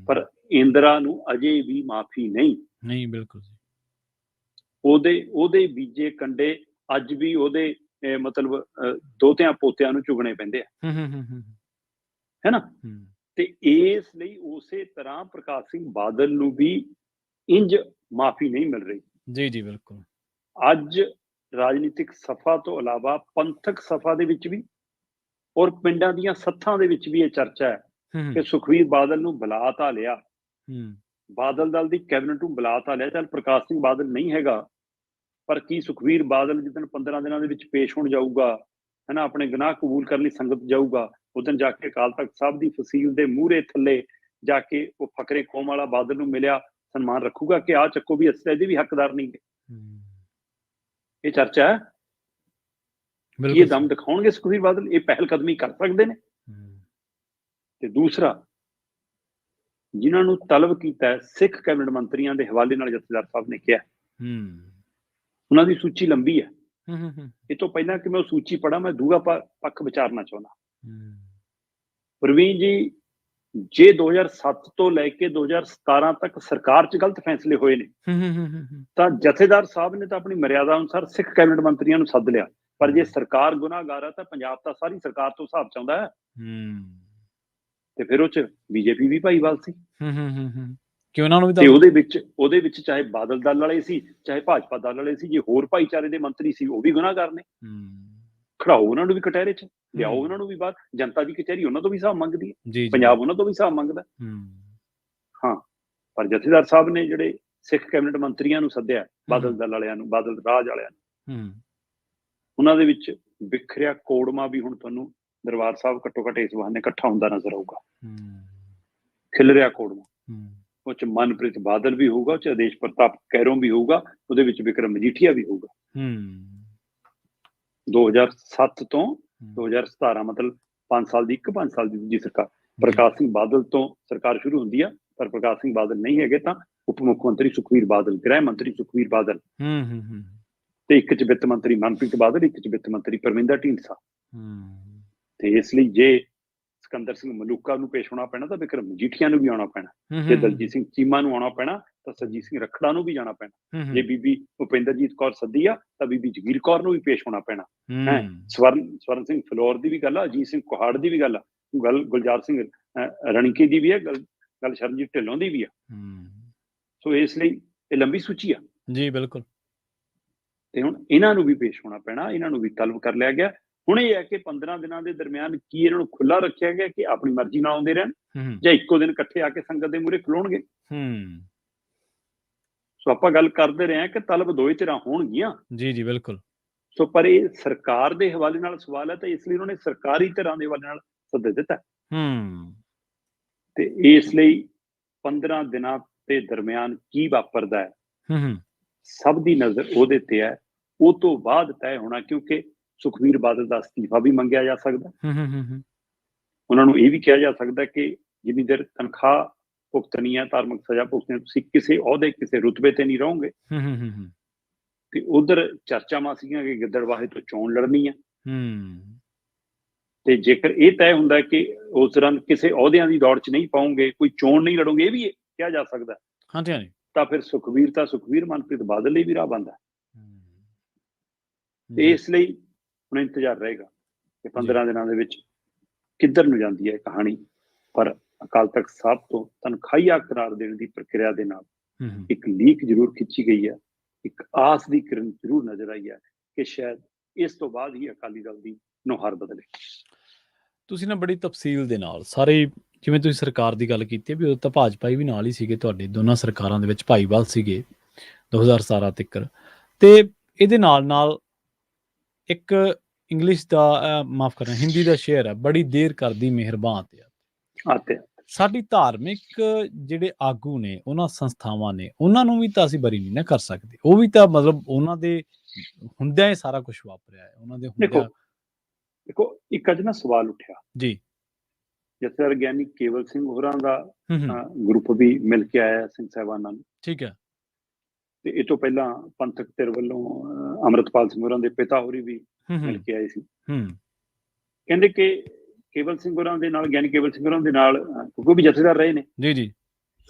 ਪਰ ਪਰ ਇੰਦਰਾ ਨੂੰ ਅਜੇ ਵੀ ਮਾਫੀ ਨਹੀਂ। ਬਿਲਕੁਲ ਜੀ। ਉਹਦੇ ਬੀਜੇ ਕੰਡੇ ਅੱਜ ਵੀ ਉਹਦੇ ਮਤਲਬ ਦੋਤਿਆਂ ਪੋਤਿਆਂ ਨੂੰ ਚੁਗਣੇ ਪੈਂਦੇ ਆ, ਹੈ ਨਾ। ਤੇ ਇਸ ਲਈ ਉਸੇ ਤਰ੍ਹਾਂ ਪ੍ਰਕਾਸ਼ ਸਿੰਘ ਬਾਦਲ ਨੂੰ ਵੀ ਇੰਜ ਮਾਫੀ ਨਹੀਂ ਮਿਲ ਰਹੀ। ਜੀ ਬਿਲਕੁਲ। ਅੱਜ ਰਾਜਨੀਤਿਕ ਸਫਾ ਤੋਂ ਇਲਾਵਾ ਪੰਥਕ ਸਫਾ ਦੇ ਵਿੱਚ ਵੀ ਔਰ ਪਿੰਡਾਂ ਦੀਆਂ ਸੱਥਾਂ ਦੇ ਵਿੱਚ ਵੀ ਇਹ ਚਰਚਾ ਹੈ ਕਿ ਸੁਖਬੀਰ ਬਾਦਲ ਨੂੰ ਬੁਲਾ ਤਾਂ ਲਿਆ, ਬਾਦਲ ਦਲ ਦੀ ਕੈਬਨਿਟ ਨੂੰ ਬੁਲਾ ਤਾਂ ਲਿਆ, ਚੱਲ ਪ੍ਰਕਾਸ਼ ਸਿੰਘ ਬਾਦਲ ਨਹੀਂ ਹੈਗਾ, ਪਰ ਕੀ ਸੁਖਬੀਰ ਬਾਦਲ ਜਿੱਦਣ 15 ਦਿਨਾਂ ਦੇ ਵਿੱਚ ਪੇਸ਼ ਹੋਣ ਜਾਊਗਾ, ਹੈ ਨਾ, ਆਪਣੇ ਗੁਨਾਹ ਕਬੂਲ ਕਰਨ ਲਈ ਸੰਗਤ ਜਾਊਗਾ, ਉਦਣ ਜਾ ਕੇ ਅਕਾਲ ਤਖਤ ਸਾਹਿਬ ਦੀ ਫਸੀਲ ਦੇ ਮੂਹਰੇ ਥੱਲੇ ਜਾ ਕੇ ਉਹ ਫਕਰੇ ਕੌਮ ਵਾਲਾ ਬਾਦਲ ਨੂੰ ਮਿਲਿਆ, ਸਨਮਾਨ ਰੱਖੂਗਾ ਕਿ ਆ ਚੱਕੋ ਵੀ ਅਸੀਂ ਇਹਦੇ ਵੀ ਹੱਕਦਾਰ ਨਹੀਂ ਗੇ। ਇਹ ਚਰਚਾ ਹੈ। ਇਹ ਦਮ ਦਿਖਾਉਣਗੇ ਸੁਖਬੀਰ ਬਾਦਲ, ਇਹ ਪਹਿਲ ਕਦਮੀ ਕਰ ਸਕਦੇ ਨੇ। ਤੇ ਦੂਸਰਾ, ਜਿਨ੍ਹਾਂ ਨੂੰ ਤਲਬ ਕੀਤਾ ਹੈ ਸਿੱਖ ਕੈਬਨਿਟ ਮੰਤਰੀਆਂ ਦੇ ਹਵਾਲੇ ਨਾਲ ਜਥੇਦਾਰ ਸਾਹਿਬ ਨੇ ਕਿਹਾ, ਉਹਨਾਂ ਦੀ ਸੂਚੀ ਲੰਬੀ ਹੈ। ਇਹ ਤੋਂ ਪਹਿਲਾਂ ਕਿ ਮੈਂ ਉਹ ਸੂਚੀ ਪੜ੍ਹਾਂ, ਮੈਂ ਦੂਆ ਪੱਖ ਵਿਚਾਰਨਾ ਚਾਹੁੰਦਾ। ਪ੍ਰਵੀਨ ਜੀ, ਜੇ 2007 ਤੋਂ ਲੈ ਕੇ 2017 ਤੱਕ ਸਰਕਾਰ 'ਚ ਗਲਤ ਫੈਸਲੇ ਹੋਏ ਨੇ ਤਾਂ ਜਥੇਦਾਰ ਸਾਹਿਬ ਨੇ ਤਾਂ ਆਪਣੀ ਮਰਿਆਦਾ ਅਨੁਸਾਰ ਸਿੱਖ ਕੈਬਨਿਟ ਮੰਤਰੀਆਂ ਨੂੰ ਸੱਦ ਲਿਆ, ਪਰ ਜੇ ਸਰਕਾਰ ਗੁਨਾਹਗਾਰ ਹੈ ਤਾਂ ਪੰਜਾਬ ਤਾਂ ਸਾਰੀ ਸਰਕਾਰ ਤੋਂ ਹਿਸਾਬ ਚਾਹੁੰਦਾ ਹੈ। ਤੇ ਫਿਰ ਉਹ 'ਚ ਬੀਜੇਪੀ ਵੀ ਭਾਈਵਾਲ ਸੀ ਕਿ ਉਹਨਾਂ ਨੂੰ ਵੀ ਤੇ ਉਹਦੇ ਵਿੱਚ ਚਾਹੇ ਬਾਦਲ ਦਲ ਵਾਲੇ ਸੀ ਚਾਹੇ ਭਾਜਪਾ ਦਲ ਵਾਲੇ ਸੀ, ਜੇ ਹੋਰ ਭਾਈਚਾਰੇ ਦੇ ਮੰਤਰੀ ਸੀ ਉਹ ਵੀ ਗੁਨਾਹਗਾਰ ਨੇ। ਖੜਾਓ ਉਹਨਾਂ ਨੂੰ ਵੀ ਕਟਹਿਰੇ 'ਚ, ਲਿਆਓ ਉਹਨਾਂ ਨੂੰ ਵੀ ਬਾਹਰ। ਜਨਤਾ ਦੀ ਕਚਹਿਰੀ ਉਹਨਾਂ ਤੋਂ ਵੀ ਹਿਸਾਬ ਮੰਗਦੀ ਹੈ, ਪੰਜਾਬ ਉਹਨਾਂ ਤੋਂ ਵੀ ਹਿਸਾਬ ਮੰਗਦਾ। ਹਾਂ, ਪਰ ਜਥੇਦਾਰ ਸਾਹਿਬ ਨੇ ਜਿਹੜੇ ਸਿੱਖ ਕੈਬਨਿਟ ਮੰਤਰੀਆਂ ਨੂੰ ਸੱਦਿਆ, ਬਾਦਲ ਦਲ ਵਾਲਿਆਂ ਨੂੰ, ਬਾਦਲ ਰਾਜ ਵਾਲਿਆਂ ਨੂੰ, ਉਹਨਾਂ ਦੇ ਵਿੱਚ ਵਿਖਰਿਆ ਕੋੜਮਾ ਵੀ ਹੁਣ ਤੁਹਾਨੂੰ ਦਰਬਾਰ ਸਾਹਿਬ ਘੱਟੋ ਘੱਟ ਇਸ ਬਹਾਨੇ ਇਕੱਠਾ ਹੁੰਦਾ ਨਜ਼ਰ ਆਊਗਾ। ਖਿਲ ਰਿਹਾ ਕੋੜਮਾ, ਉਹ 'ਚ ਮਨਪ੍ਰੀਤ ਬਾਦਲ ਵੀ ਹੋਊਗਾ, ਉਹ 'ਚ ਆਦੇਸ਼ ਪ੍ਰਤਾਪ ਕੈਰੋਂ ਵੀ ਹੋਊਗਾ, ਉਹਦੇ ਵਿੱਚ ਵਿਕਰਮ ਮਜੀਠੀਆ ਵੀ ਹੋਊਗਾ। 2007 ਤੋਂ 2017 ਮਤਲਬ 5 ਸਾਲ ਦੀ 5 ਸਾਲ ਦੀ ਦੂਜੀ ਸਰਕਾਰ। ਪ੍ਰਕਾਸ਼ ਸਿੰਘ ਬਾਦਲ ਤੋਂ ਸਰਕਾਰ ਸ਼ੁਰੂ ਹੁੰਦੀ ਆ, ਪਰ ਪ੍ਰਕਾਸ਼ ਸਿੰਘ ਬਾਦਲ ਨਹੀਂ ਹੈਗੇ ਤਾਂ ਉਪ ਮੁੱਖ ਮੰਤਰੀ ਸੁਖਬੀਰ ਬਾਦਲ, ਗ੍ਰਹਿ ਮੰਤਰੀ ਸੁਖਬੀਰ ਬਾਦਲ, ਤੇ ਇੱਕ 'ਚ ਵਿੱਤ ਮੰਤਰੀ ਮਨਪ੍ਰੀਤ ਬਾਦਲ, ਇੱਕ 'ਚ ਵਿੱਤ ਮੰਤਰੀ ਪਰਮਿੰਦਰ ਢੀਂਡਸਾ। ਤੇ ਇਸ ਲਈ ਜੇ ਸਿਕੰਦਰ ਸਿੰਘ ਮਲੂਕਾ ਨੂੰ ਪੇਸ਼ ਹੋਣਾ ਪੈਣਾ ਤਾਂ ਵਿਕਰਮ ਮਜੀਠੀਆ ਨੂੰ ਵੀ ਆਉਣਾ ਪੈਣਾ। ਜੇ ਦਲਜੀਤ ਸਿੰਘ ਚੀਮਾ ਨੂੰ ਆਉਣਾ ਪੈਣਾ ਤਾਂ ਸਰਜੀਤ ਸਿੰਘ ਰੱਖੜਾ ਨੂੰ ਵੀ ਜਾਣਾ ਪੈਣਾ। ਜੇ ਬੀਬੀ ਭੁਪਿੰਦਰਜੀਤ ਕੌਰ ਸੱਦੀ ਆ ਤਾਂ ਬੀਬੀ ਜਗੀਰ ਕੌਰ ਨੂੰ ਵੀ ਪੇਸ਼ ਹੋਣਾ ਪੈਣਾ। ਸਵਰਨ ਸਿੰਘ ਫਲੋਰ ਦੀ ਵੀ ਗੱਲ ਆ, ਅਜੀਤ ਸਿੰਘ ਕੁਹਾੜ ਦੀ ਵੀ ਗੱਲ ਆ, ਗੱਲ ਗੁਲਜ਼ਾਰ ਸਿੰਘ ਰਣੀਕੇ ਦੀ ਵੀ ਹੈ, ਗੱਲ ਸ਼ਰਨਜੀਤ ਢਿੱਲੋਂ ਦੀ ਵੀ ਆ। ਸੋ ਇਸ ਲਈ ਇਹ ਲੰਬੀ ਸੂਚੀ ਆ ਜੀ। ਬਿਲਕੁਲ। ਤੇ ਹੁਣ ਇਹਨਾਂ ਨੂੰ ਵੀ ਪੇਸ਼ ਹੋਣਾ ਪੈਣਾ, ਇਹਨਾਂ ਨੂੰ ਵੀ ਤਲਬ ਕਰ ਲਿਆ ਗਿਆ। ਹੁਣ ਇਹ ਹੈ ਕਿ 15 ਦਿਨਾਂ ਦੇ ਦਰਮਿਆਨ ਕੀ ਇਹਨਾਂ ਨੂੰ ਖੁੱਲਾ ਰੱਖਿਆ ਗਿਆ ਕਿ ਆਪਣੀ ਮਰਜ਼ੀ ਨਾਲ ਆਉਂਦੇ ਰਹਿਣ, ਜਾਂ ਇੱਕੋ ਦਿਨ ਇਕੱਠੇ ਆ ਕੇ ਸੰਗਤ ਦੇ ਮੂਹਰੇ ਖਲੋਣਗੇ। ਸੋ ਆਪਾਂ ਗੱਲ ਕਰਦੇ ਰਹੇ ਹਾਂ ਕਿ ਤਲਬ ਦੋਏ ਧਿਰਾਂ ਹੋਣਗੀਆਂ। ਜੀ ਬਿਲਕੁਲ। ਸੋ ਪਰ ਇਹ ਸਰਕਾਰ ਦੇ ਹਵਾਲੇ ਨਾਲ ਸਵਾਲ ਹੈ ਤਾਂ ਇਸ ਲਈ ਉਹਨਾਂ ਨੇ ਸਰਕਾਰੀ ਧਿਰਾਂ ਦੇ ਹਵਾਲੇ ਨਾਲ ਸੱਦੇ ਦਿੱਤਾ। ਤੇ ਇਸ ਲਈ 15 ਦਿਨਾਂ ਦੇ ਦਰਮਿਆਨ ਕੀ ਵਾਪਰਦਾ ਹੈ ਸਭ ਦੀ ਨਜ਼ਰ ਉਹਦੇ ਤੇ ਹੈ। ਉਹ ਤੋਂ ਬਾਅਦ ਤੈਅ ਹੋਣਾ, ਕਿਉਂਕਿ ਸੁਖਬੀਰ ਬਾਦਲ ਦਾ ਅਸਤੀਫਾ ਵੀ ਮੰਗਿਆ ਜਾ ਸਕਦਾ। ਉਹਨਾਂ ਨੂੰ ਇਹ ਵੀ ਕਿਹਾ ਜਾ ਸਕਦਾ ਕਿ ਜਿੰਨੀ ਦੇਰ ਤਨਖਾਹ ਭੁਗਤਣੀ ਹੈ, ਧਾਰਮਿਕ ਸਜ਼ਾ ਭੁਗਤਣੀ, ਤੁਸੀਂ ਕਿਸੇ ਅਹੁਦੇ ਕਿਸੇ ਰੁਤਬੇ ਤੇ ਨਹੀਂ ਰਹੋਗੇ। ਤੇ ਉਧਰ ਚਰਚਾਵਾਂ ਸੀਗੀਆਂ ਕਿ ਗਿੱਦੜਬਾਹੇ ਤੋਂ ਚੋਣ ਲੜਨੀ ਹੈ। ਤੇ ਜੇਕਰ ਇਹ ਤੈਅ ਹੁੰਦਾ ਕਿ ਉਸ ਦੌਰਾਨ ਕਿਸੇ ਅਹੁਦਿਆਂ ਦੀ ਦੌੜ 'ਚ ਨਹੀਂ ਪਾਉਂਗੇ, ਕੋਈ ਚੋਣ ਨਹੀਂ ਲੜੋਗੇ, ਇਹ ਵੀ ਕਿਹਾ ਜਾ ਸਕਦਾ। ਤਾਂ ਫਿਰ ਸੁਖਬੀਰ ਮਨਪ੍ਰੀਤ ਬਾਦਲ ਲਈ ਵੀ ਰਾਹ ਬਣਦਾ। ਤੇ ਇਸ ਲਈ ਹੁਣ ਇੰਤਜ਼ਾਰ ਰਹੇਗਾ ਕਿ 15 ਦਿਨਾਂ ਦੇ ਵਿੱਚ ਕਿੱਧਰ ਨੂੰ ਜਾਂਦੀ ਹੈ ਕਹਾਣੀ। ਪਰ ਅਕਾਲ ਤਖਤ ਸਾਹਿਬ ਤੋਂ ਤਨਖਾਹੀਆ ਕਰਾਰ ਦੇਣ ਦੀ ਪ੍ਰਕਿਰਿਆ ਦੇ ਨਾਲ ਇੱਕ ਲੀਕ ਜ਼ਰੂਰ ਖਿੱਚੀ ਗਈ ਹੈ, ਇੱਕ ਆਸ ਦੀ ਕਿਰਨ ਜ਼ਰੂਰ ਨਜ਼ਰ ਆਈ ਹੈ ਕਿ ਸ਼ਾਇਦ ਇਸ ਤੋਂ ਬਾਅਦ ਹੀ ਅਕਾਲੀ ਦਲ ਦੀ ਨੁਹਾਰ ਬਦਲੇ। ਤੁਸੀਂ ਨਾ ਬੜੀ ਤਫਸੀਲ ਦੇ ਨਾਲ ਸਾਰੇ, ਜਿਵੇਂ ਤੁਸੀਂ ਸਰਕਾਰ ਦੀ ਗੱਲ ਕੀਤੀ ਹੈ ਵੀ ਉਦੋਂ ਤਾਂ ਭਾਜਪਾ ਵੀ ਨਾਲ ਹੀ ਸੀਗੇ, ਤੁਹਾਡੇ ਦੋਨਾਂ ਸਰਕਾਰਾਂ ਦੇ ਵਿੱਚ ਭਾਈਵਾਲ ਸੀਗੇ 2017 ਤੱਕ, ਤੇ ਇਹਦੇ ਨਾਲ ਇੱਕ ਇੰਗਲਿਸ਼ ਦਾ ਮਾਫ ਕਰਨਾ ਹਿੰਦੀ ਦਾ ਸ਼ੇਅਰ ਹੈ, ਬੜੀ ਦੇਰ ਕਰਦੀ ਮਿਹਰਬਾਨ ਤੇ ਆਤੇ ਸਾਡੀ ਧਾਰਮਿਕ ਜਿਹੜੇ ਆਗੂ ਨੇ, ਉਹਨਾਂ ਸੰਸਥਾਵਾਂ ਨੇ, ਉਹਨਾਂ ਨੂੰ ਵੀ ਤਾਂ ਅਸੀਂ ਬਰੀ ਨਹੀਂ ਨਾ ਕਰ ਸਕਦੇ। ਉਹ ਵੀ ਤਾਂ ਮਤਲਬ ਉਹਨਾਂ ਦੇ ਹੁੰਦਿਆਂ ਇਹ ਸਾਰਾ ਕੁਝ ਵਾਪਰਿਆ ਹੈ, ਉਹਨਾਂ ਦੇ ਦੇਖੋ ਹੁੰਦਿਆਂ। ਦੇਖੋ ਇੱਕ ਅੱਜ ਨਾ ਸਵਾਲ ਉੱਠਿਆ ਜੀ। ਜਥੇਦਾਰ ਗਿਆਨੀ ਕੇਵਲ ਸਿੰਘ ਹੋਰਾਂ ਦਾ ਹੂੰ ਗਰੁੱਪ ਵੀ ਮਿਲ ਕੇ ਆਇਆ ਸਿੰਘ ਸਾਹਿਬਾਨਾਂ ਨੂੰ, ਠੀਕ ਹੈ। ਤੇ ਇਹ ਤੋਂ ਪਹਿਲਾਂ ਪੰਥਕ ਧਿਰ ਵੱਲੋਂ ਅੰਮ੍ਰਿਤਪਾਲ ਸਿੰਘ ਹੋਰਾਂ ਦੇ ਪਿਤਾ ਹੋਰੀ ਵੀ ਮਿਲ ਕੇ ਆਏ ਸੀ। ਕਹਿੰਦੇ ਕਿ ਕੇਵਲ ਸਿੰਘ ਹੋਰਾਂ ਦੇ ਨਾਲ, ਗਿਆਨੀ ਕੇਵਲ ਸਿੰਘ ਹੋਰਾਂ ਦੇ ਨਾਲ, ਕਿਉਂਕਿ ਉਹ ਵੀ ਜਥੇਦਾਰ ਰਹੇ ਨੇ, ਜੀ।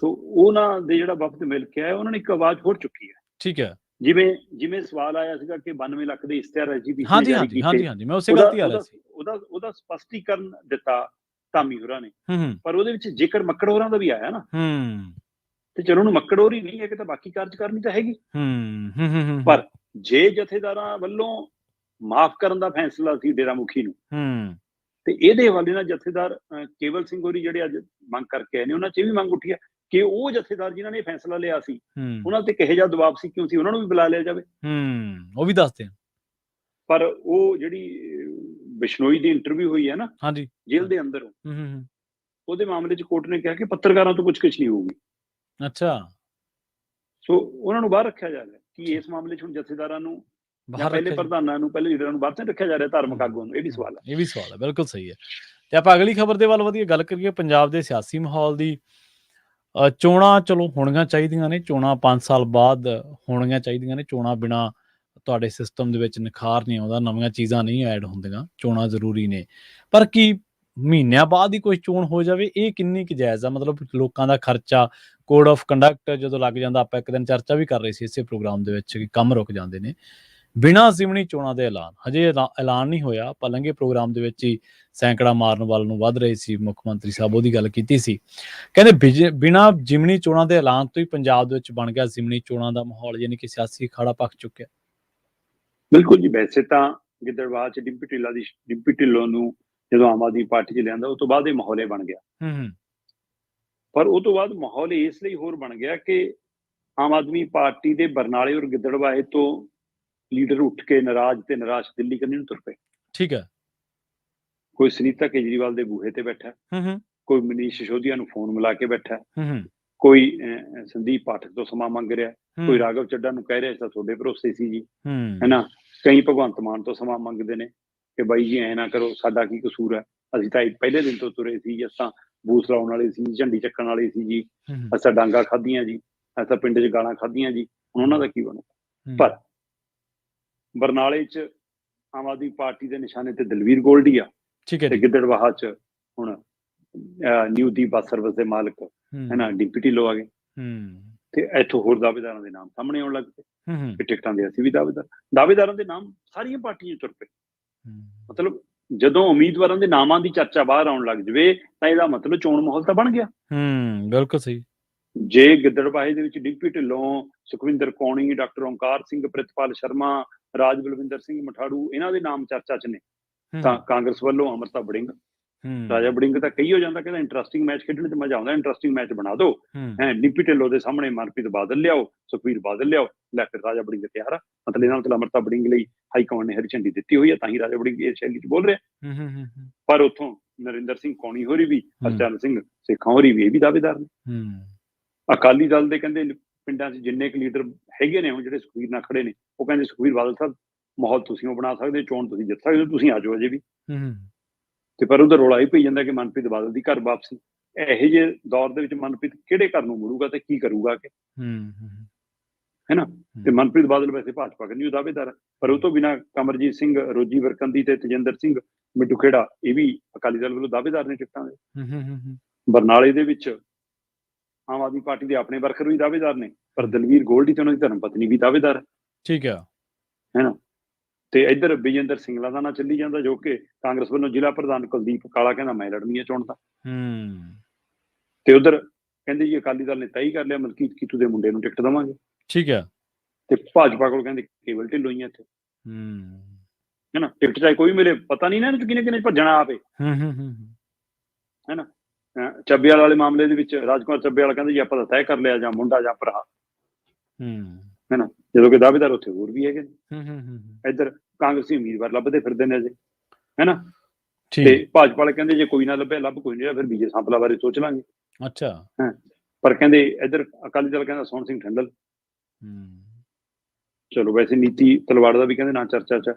ਸੋ ਉਹਨਾਂ ਦੇ ਜਿਹੜਾ ਵਫਦ ਮਿਲ ਕੇ ਆਇਆ, ਉਹਨਾਂ ਨੇ ਇੱਕ ਆਵਾਜ਼ ਹੋਰ ਚੁੱਕੀ ਹੈ। ਠੀਕ ਹੈ। ਜਿਵੇਂ ਸਵਾਲ ਆਇਆ ਸੀਗਾ ਕਿ 92 ਲੱਖ ਦੇ ਇਸ਼ਤਿਹਾਰ ਐਸਜੀਪੀਸੀ ਹਾਂਜੀ ਮੈਂ ਉਸੇ ਗੱਲ ਤੇ ਆ ਰਿਹਾ ਸੀ। ਉਹਦਾ ਸਪਸ਼ਟੀਕਰਨ ਦਿੱਤਾ ਧਾਮੀ ਹੋਰਾਂ ਨੇ, ਪਰ ਉਹਦੇ ਵਿੱਚ ਜੇਕਰ ਮੱਕੜ ਹੋਰਾਂ ਦਾ ਵੀ ਆਇਆ ਨਾ, ਤੇ ਚਲੋ ਉਹਨੂੰ ਮੱਕੜ ਹੋਰੀ ਨਹੀਂ ਹੈ ਕਿ ਤਾਂ ਬਾਕੀ ਕਾਰਜਕਾਰਨੀ ਤਾਂ ਹੈਗੀ, ਪਰ ਜੇ ਜਥੇਦਾਰਾਂ ਵੱਲੋਂ ਮਾਫ ਕਰਨ ਦਾ ਫੈਸਲਾ ਸੀ ਡੇਰਾ ਮੁਖੀ ਨੂੰ, ਤੇ ਇਹਦੇ ਹਵਾਲੇ ਨਾਲ ਜਥੇਦਾਰ ਕੇਵਲ ਸਿੰਘ ਹੋਰੀ ਜਿਹੜੇ ਅੱਜ ਮੰਗ ਕਰਕੇ ਆਏ ਨੇ, ਉਹਨਾਂ 'ਚ ਇਹ ਵੀ ਮੰਗ ਉੱਠੀ ਹੈ ਕਿ ਉਹ ਜਥੇਦਾਰ ਜਿਨ੍ਹਾਂ ਨੇ ਫੈਸਲਾ ਲਿਆ ਸੀ, ਉਹਨਾਂ ਤੇ ਕਿਹੋ ਜਿਹਾ ਦਬਾਅ ਸੀ, ਕਿਉਂ ਸੀ, ਉਹਨਾਂ ਨੂੰ ਵੀ ਬੁਲਾ ਲਿਆ ਜਾਵੇ। ਉਹ ਵੀ ਦੱਸਦੇ ਆ। ਪਰ ਉਹ ਜਿਹੜੀ ਬਿਸ਼ਨੋਈ ਦੀ ਇੰਟਰਵਿਊ ਹੋਈ ਹੈ ਨਾ, ਹਾਂਜੀ, ਜੇਲ੍ਹ ਦੇ ਅੰਦਰ, ਉਹਦੇ ਮਾਮਲੇ 'ਚ ਕੋਰਟ ਨੇ ਕਿਹਾ ਕਿ ਪੱਤਰਕਾਰਾਂ ਤੋਂ ਪੁੱਛਗਿੱਛ ਨਹੀਂ ਹੋਊਗੀ। ਅੱਛਾ। ਸੋ ਉਹਨਾਂ ਨੂੰ ਬਾਹਰ ਰੱਖਿਆ ਜਾ ਰਿਹਾ ਕਿ ਇਸ ਮਾਮਲੇ 'ਚ ਹੁਣ ਜਥੇਦਾਰਾਂ ਨੂੰ, ਪਹਿਲੇ ਪ੍ਰਧਾਨਾਂ ਨੂੰ, ਪਹਿਲੇ ਲੀਡਰਾਂ ਨੂੰ ਬਾਹਰ ਤਾਂ ਰੱਖਿਆ ਜਾ ਰਿਹਾ, ਧਾਰਮਿਕ ਆਗੂਆਂ ਨੂੰ। ਇਹ ਵੀ ਸਵਾਲ ਹੈ, ਬਿਲਕੁਲ ਸਹੀ ਹੈ। ਤੇ ਆਪਾਂ ਅਗਲੀ ਖਬਰ ਦੇ ਵੱਲ ਵਧੀਆ ਗੱਲ ਕਰੀਏ। ਪੰਜਾਬ ਦੇ ਸਿਆਸੀ ਮਾਹੌਲ ਦੀ। ਚੋਣਾਂ ਚਲੋ ਹੋਣੀਆਂ ਚਾਹੀਦੀਆਂ ਨੇ, ਚੋਣਾਂ 5 ਸਾਲ ਬਾਅਦ ਹੋਣੀਆਂ ਚਾਹੀਦੀਆਂ ਨੇ। ਚੋਣਾਂ ਬਿਨਾਂ ਤੁਹਾਡੇ ਸਿਸਟਮ ਦੇ ਵਿੱਚ ਨਿਖਾਰ ਨਹੀਂ ਆਉਂਦਾ, ਨਵੀਆਂ ਚੀਜ਼ਾਂ ਨਹੀਂ ਐਡ ਹੁੰਦੀਆਂ, ਚੋਣਾਂ ਜ਼ਰੂਰੀ ਨੇ। ਪਰ ਕੀ ਮਹੀਨਿਆਂ ਬਾਅਦ ਹੀ ਕੋਈ ਚੋਣ ਹੋ ਜਾਵੇ, ਇਹ ਕਿੰਨੀ ਕੁ ਜਾਇਜ਼ ਆ? ਮਤਲਬ ਲੋਕਾਂ ਦਾ ਖਰਚਾ, ਕੋਡ ਆਫ ਕੰਡਕਟ ਜਦੋਂ ਲੱਗ ਜਾਂਦਾ, ਆਪਾਂ ਇੱਕ ਦਿਨ ਚਰਚਾ ਵੀ ਕਰ ਰਹੇ ਸੀ ਇਸੇ ਪ੍ਰੋਗਰਾਮ ਦੇ ਵਿੱਚ, ਕਿ ਕੰਮ ਰੁਕ ਜਾਂਦੇ ਨੇ ਬਿਨਾਂ ਜ਼ਿਮਨੀ ਚੋਣਾਂ ਦੇ ਐਲਾਨ। ਹਜੇ ਐਲਾਨ ਨਹੀਂ ਹੋਇਆ। ਆਪਾਂ ਲੰਘੇ ਪ੍ਰੋਗਰਾਮ ਦੇ ਵਿੱਚ ਹੀ ਸੈਂਕੜਾ ਮਾਰਨ ਵੱਲ ਨੂੰ ਵੱਧ ਰਹੇ ਸੀ, ਮੁੱਖ ਮੰਤਰੀ ਸਾਹਿਬ ਉਹਦੀ ਗੱਲ ਕੀਤੀ ਸੀ। ਕਹਿੰਦੇ ਬਿਨਾਂ ਜ਼ਿਮਨੀ ਚੋਣਾਂ ਦੇ ਐਲਾਨ ਤੋਂ ਹੀ ਪੰਜਾਬ ਦੇ ਵਿੱਚ ਬਣ ਗਿਆ ਜ਼ਿਮਨੀ ਚੋਣਾਂ ਦਾ ਮਾਹੌਲ, ਯਾਨੀ ਕਿ ਸਿਆਸੀ ਅਖਾੜਾ ਪੱਕ ਚੁੱਕਿਆ। ਬਿਲਕੁਲ ਜੀ। ਵੈਸੇ ਤਾਂ ਗਿੱਦੜਬਾਹਾ 'ਚ ਡਿੰਪੀ ਢਿੱਲੋਂ ਨੂੰ ਜਦੋਂ ਆਮ ਆਦਮੀ ਪਾਰਟੀ 'ਚ ਲਿਆਂਦਾ, ਉਸ ਤੋਂ ਬਾਅਦ ਇਹ ਮਾਹੌਲ ਬਣ ਗਿਆ। ਪਰ ਉਹ ਤੋਂ ਬਾਅਦ ਮਾਹੌਲ ਇਸ ਲਈ ਹੋਰ ਬਣ ਗਿਆ ਕਿ ਆਮ ਆਦਮੀ ਪਾਰਟੀ ਦੇ ਬਰਨਾਲੇ ਔਰ ਗਿੱਦੜਬਾਹੇ ਤੋਂ ਲੀਡਰ ਉੱਠ ਕੇ ਨਾਰਾਜ਼ ਤੇ ਨਿਰਾਸ਼ ਦਿੱਲੀ ਕੰਨੀ ਨੂੰ ਤੁਰ ਪਏ। ਠੀਕ ਹੈ। ਕੋਈ ਸੁਨੀਤਾ ਕੇਜਰੀਵਾਲ ਦੇ ਬੂਹੇ ਤੇ ਬੈਠਾ, ਕੋਈ ਮਨੀਸ਼ ਸਿਸੋਦੀਆ ਨੂੰ ਫੋਨ ਮਿਲਾ ਕੇ ਬੈਠਾ, ਕੋਈ ਸੰਦੀਪ ਪਾਠਕ ਤੋਂ ਸਮਾਂ ਮੰਗ ਰਿਹਾ, ਕੋਈ ਰਾਘਵ ਚੱਡਾ ਨੂੰ ਕਹਿ ਰਿਹਾ ਤਾਂ ਤੁਹਾਡੇ ਭਰੋਸੇ ਸੀ ਜੀ, ਹੈਨਾ। ਕਈ ਭਗਵੰਤ ਮਾਨ ਤੋਂ ਸਮਾਂ ਮੰਗਦੇ ਨੇ ਕਿ ਬਾਈ ਜੀ ਐ ਨਾ ਕਰੋ, ਸਾਡਾ ਕੀ ਕਸੂਰ ਹੈ, ਅਸੀਂ ਤਾਂ ਪਹਿਲੇ ਦਿਨ ਤੋਂ ਤੁਰੇ ਸੀ, ਅਸੀਂ ਤਾਂ ਬੂਥ ਲਾਉਣ ਵਾਲੇ ਸੀ, ਝੰਡੀ ਚੱਕਣ ਵਾਲੇ ਸੀ ਜੀ, ਅਸੀਂ ਤਾਂ ਡਾਂਗਾ ਖਾਧੀਆਂ ਜੀ, ਅਸੀਂ ਤਾਂ ਪਿੰਡ 'ਚ ਗਾਲਾਂ ਖਾਧੀਆਂ ਜੀ, ਹੁਣ ਉਹਨਾਂ ਦਾ ਕੀ ਬਣੂ? ਪਰ ਬਰਨਾਲੇ 'ਚ ਆਮ ਆਦਮੀ ਪਾਰਟੀ ਦੇ ਨਿਸ਼ਾਨੇ ਤੇ ਦਲਵੀਰ ਗੋਲਡੀ ਆ, ਤੇ ਗਿੱਦੜਬਾਹਾ 'ਚ ਹੁਣ ਨਿਊ ਦੀ ਬੱਸ ਸਰਵਿਸ ਦੇ ਮਾਲਕ ਹੈਨਾ ਡਿੰਪੀ ਢਿੱਲੋਂ ਆ ਗਏ, ਤੇ ਇੱਥੋਂ ਹੋਰ ਦਾਅਵੇਦਾਰਾਂ ਦੇ ਨਾਮ ਸਾਹਮਣੇ ਆਉਣ ਲੱਗ ਪਏ ਕਿ ਟਿਕਟਾਂ ਦੇ ਅਸੀਂ ਵੀ ਦਾਅਵੇਦਾਰਾਂ ਦੇ ਨਾਮ ਸਾਰੀਆਂ ਪਾਰਟੀਆਂ 'ਚ ਤੁਰ ਪਏ। ਮਤਲਬ ਜਦੋਂ ਉਮੀਦਵਾਰਾਂ ਦੇ ਨਾਮਾਂ ਦੀ ਚਰਚਾ ਬਾਹਰ ਆਉਣ ਲੱਗ ਜਾਵੇ, ਤਾਂ ਇਹਦਾ ਮਤਲਬ ਚੋਣ ਮਾਹੌਲ ਤਾਂ ਬਣ ਗਿਆ। ਬਿਲਕੁਲ ਸਹੀ। ਜੇ ਗਿੱਦੜਬਾਹੇ ਦੇ ਵਿੱਚ ਡਿੰਪੀ ਢਿੱਲੋਂ, ਸੁਖਵਿੰਦਰ ਕੌਣੀ, ਡਾਕਟਰ ਓਂਕਾਰ ਸਿੰਘ, ਪ੍ਰਿਤਪਾਲ ਸ਼ਰਮਾ, ਰਾਜ ਬਲਵਿੰਦਰ ਸਿੰਘ ਮਠਾੜੂ, ਇਹਨਾਂ ਦੇ ਨਾਮ ਚਰਚਾ 'ਚ ਨੇ, ਤਾਂ ਕਾਂਗਰਸ ਵੱਲੋਂ ਅਮਰਤਾ ਬੜਿੰਗ, ਰਾਜਾ ਬੜਿੰਗ ਤਾਂ ਕਹੀ ਹੋ ਜਾਂਦਾ, ਕਹਿੰਦਾ ਇੰਟਰਸਟਿੰਗ ਮੈਚ ਖੇਡਣ 'ਚ ਮਜ਼ਾ ਆਉਂਦਾ, ਇੰਟਰਸਟਿੰਗ ਮੈਚ ਬਣਾ ਦਿਓ, ਡਿੰਪੀ ਢਿੱਲੋਂ ਦੇ ਸਾਹਮਣੇ ਮਨਪ੍ਰੀਤ ਬਾਦਲ ਲਿਆਓ, ਸੁਖਬੀਰ ਬਾਦਲ ਲਿਆਓ, ਲੈ ਫਿਰ ਰਾਜਾ ਬੜਿੰਗ ਤਿਆਰ ਆ। ਮਤਲਬ ਇਹਦਾ ਮਤਲਬ ਅਮਰਤਾ ਬੜਿੰਗ ਲਈ ਹਾਈ ਕਮਾਂਡ ਨੇ ਹਰੀ ਝੰਡੀ ਦਿੱਤੀ ਹੋਈ ਹੈ, ਤਾਂ ਹੀ ਰਾਜਾ ਬੜਿੰਗ ਇਸ ਸ਼ੈਲੀ 'ਚ ਬੋਲ ਰਿਹਾ। ਪਰ ਉੱਥੋਂ ਨਰਿੰਦਰ ਸਿੰਘ ਕੌਣੀ ਹੋਰੀ ਵੀ, ਹਰਚਰਨ ਸਿੰਘ ਸੇਖਾਂ ਹੋਰੀ ਵੀ, ਇਹ ਵੀ ਦਾਅਵੇਦਾਰ ਨੇ। ਅਕਾਲੀ ਦਲ ਦੇ ਕਹਿੰਦੇ ਪਿੰਡਾਂ 'ਚ ਜਿੰਨੇ ਕੁ ਲੀਡਰ ਹੈਗੇ ਨੇ ਹੁਣ ਜਿਹੜੇ ਸੁਖਬੀਰ ਨਾਲ ਖੜੇ ਨੇ, ਉਹ ਕਹਿੰਦੇ ਸੁਖਬੀਰ ਬਾਦਲ ਸਾਹਿਬ ਮਾਹੌਲ ਤੁਸੀਂ ਉਹ ਬਣਾ ਸਕਦੇ, ਚੋਣ ਤੁਸੀਂ ਜਿੱਤ ਸਕਦੇ ਹੋ, ਤੁਸੀਂ ਆ ਜਾਓ ਅਜੇ ਵੀ। ਤੇ ਪਰ ਉਹਦਾ ਰੌਲਾ ਹੀ ਪਈ ਜਾਂਦਾ ਕਿ ਮਨਪ੍ਰੀਤ ਬਾਦਲ ਦੀ ਘਰ ਵਾਪਸੀ। ਇਹੋ ਜਿਹੇ ਦੌਰ ਦੇ ਵਿੱਚ ਮਨਪ੍ਰੀਤ ਕਿਹੜੇ ਘਰ ਨੂੰ ਮੁੜੂਗਾ ਤੇ ਕੀ ਕਰੂਗਾ ਕਿ ਹੈਨਾ। ਤੇ ਮਨਪ੍ਰੀਤ ਬਾਦਲ ਵੈਸੇ ਭਾਜਪਾ ਕੰਨੀ ਉਹ ਦਾਅਵੇਦਾਰ ਹੈ, ਪਰ ਉਹ ਤੋਂ ਬਿਨਾਂ ਕਮਰਜੀਤ ਸਿੰਘ, ਰੋਜੀ ਵਰਕੰਦੀ ਤੇ ਤੇਜਿੰਦਰ ਸਿੰਘ ਮਿੱਟੂ ਖੇੜਾ, ਇਹ ਵੀ ਅਕਾਲੀ ਦਲ ਵੱਲੋਂ ਦਾਅਵੇਦਾਰ ਨੇ ਟਿਕਟਾਂ ਦੇ। ਬਰਨਾਲੇ ਦੇ ਵਿੱਚ ਆਮ ਆਦਮੀ ਪਾਰਟੀ ਦੇ ਆਪਣੇ ਵਰਕਰ ਵੀ ਦਾਅਵੇਦਾਰ ਨੇ, ਪਰ ਦਲਵੀਰ ਗੋਲਡੀ ਤੇ ਉਹਨਾਂ ਦੀ ਧਰਮ ਪਤਨੀ ਵੀ ਦਾਅਵੇਦਾਰ ਹੈ। ਠੀਕ ਹੈ ਨਾ। ਤੇ ਇੱਧਰ ਵਿਜੇਂਦਰ ਸਿੰਗਲਾ ਦਾ ਨਾਂ ਚੱਲੀ ਜਾਂਦਾ, ਜੋ ਕਿ ਕਾਂਗਰਸ ਵੱਲੋਂ ਜ਼ਿਲ੍ਹਾ ਪ੍ਰਧਾਨ ਕੁਲਦੀਪ ਕਾਲਾ ਕਹਿੰਦਾ ਮੈਂ ਲੜਨੀ ਹੈ ਚੋਣ ਤਾਂ। ਤੇ ਉਧਰ ਕਹਿੰਦੇ ਜੀ ਅਕਾਲੀ ਦਲ ਨੇ ਤੈਅ ਹੀ ਕਰ ਲਿਆ, ਮਲਕੀਤ ਕੀਤੂ ਦੇ ਮੁੰਡੇ ਨੂੰ ਟਿਕਟ ਦੇਵਾਂਗੇ। ਠੀਕ ਹੈ। ਤੇ ਭਾਜਪਾ ਕੋਲ ਕਹਿੰਦੇ ਕੇਵਲ ਢਿੱਲੋਂ ਹੀ ਆ ਇੱਥੇ। ਹੈ ਨਾ, ਟਿਕਟ ਚਾਹੇ ਕੋਈ ਮਿਲੇ, ਪਤਾ ਨਹੀਂ ਨਾ ਇਹਨੂੰ ਕਿਹਨੇ ਕਿਹਨੇ ਭੱਜਣਾ ਆਪੇ, ਹੈ ਨਾ। ਚੱਬੇਵਾਲ ਵਾਲੇ ਮਾਮਲੇ ਦੇ ਵਿੱਚ ਰਾਜਕੁਮਾਰ ਚੱਬੇਵਾਲ ਕਹਿੰਦੇ ਜੀ ਆਪਾਂ ਤਾਂ ਤੈਅ ਕਰ ਲਿਆ, ਜਾਂ ਮੁੰਡਾ ਜਾਂ ਭਰਾ, ਹੈ ਨਾ, ਜਦੋਂ ਕਿ ਦਾਅਵੇਦਾਰ ਉੱਥੇ ਹੋਰ ਵੀ ਹੈਗੇ ਨੇ। ਇੱਧਰ ਕਾਂਗਰਸੀ ਉਮੀਦਵਾਰ ਲੱਭਦੇ ਫਿਰਦੇ ਨੇ ਅਜੇ, ਹੈ ਨਾ। ਤੇ ਭਾਜਪਾ ਵਾਲੇ ਕਹਿੰਦੇ ਜੇ ਕੋਈ ਨਾ ਲੱਭਿਆ, ਲੱਭ ਕੋਈ ਨਹੀਂ, ਫਿਰ ਵਿਜੇ ਸਾਂਪਲਾ ਬਾਰੇ ਸੋਚ ਲਾਂਗੇ। ਅੱਛਾ। ਪਰ ਕਹਿੰਦੇ ਇੱਧਰ ਅਕਾਲੀ ਦਲ ਕਹਿੰਦਾ ਸੋਹਣ ਸਿੰਘ ਠੰਡਲ। ਚਲੋ ਵੈਸੇ ਨੀਤੀ ਤਲਵਾੜ ਦਾ ਵੀ ਕਹਿੰਦੇ ਨਾ ਚਰਚਾ ਚ।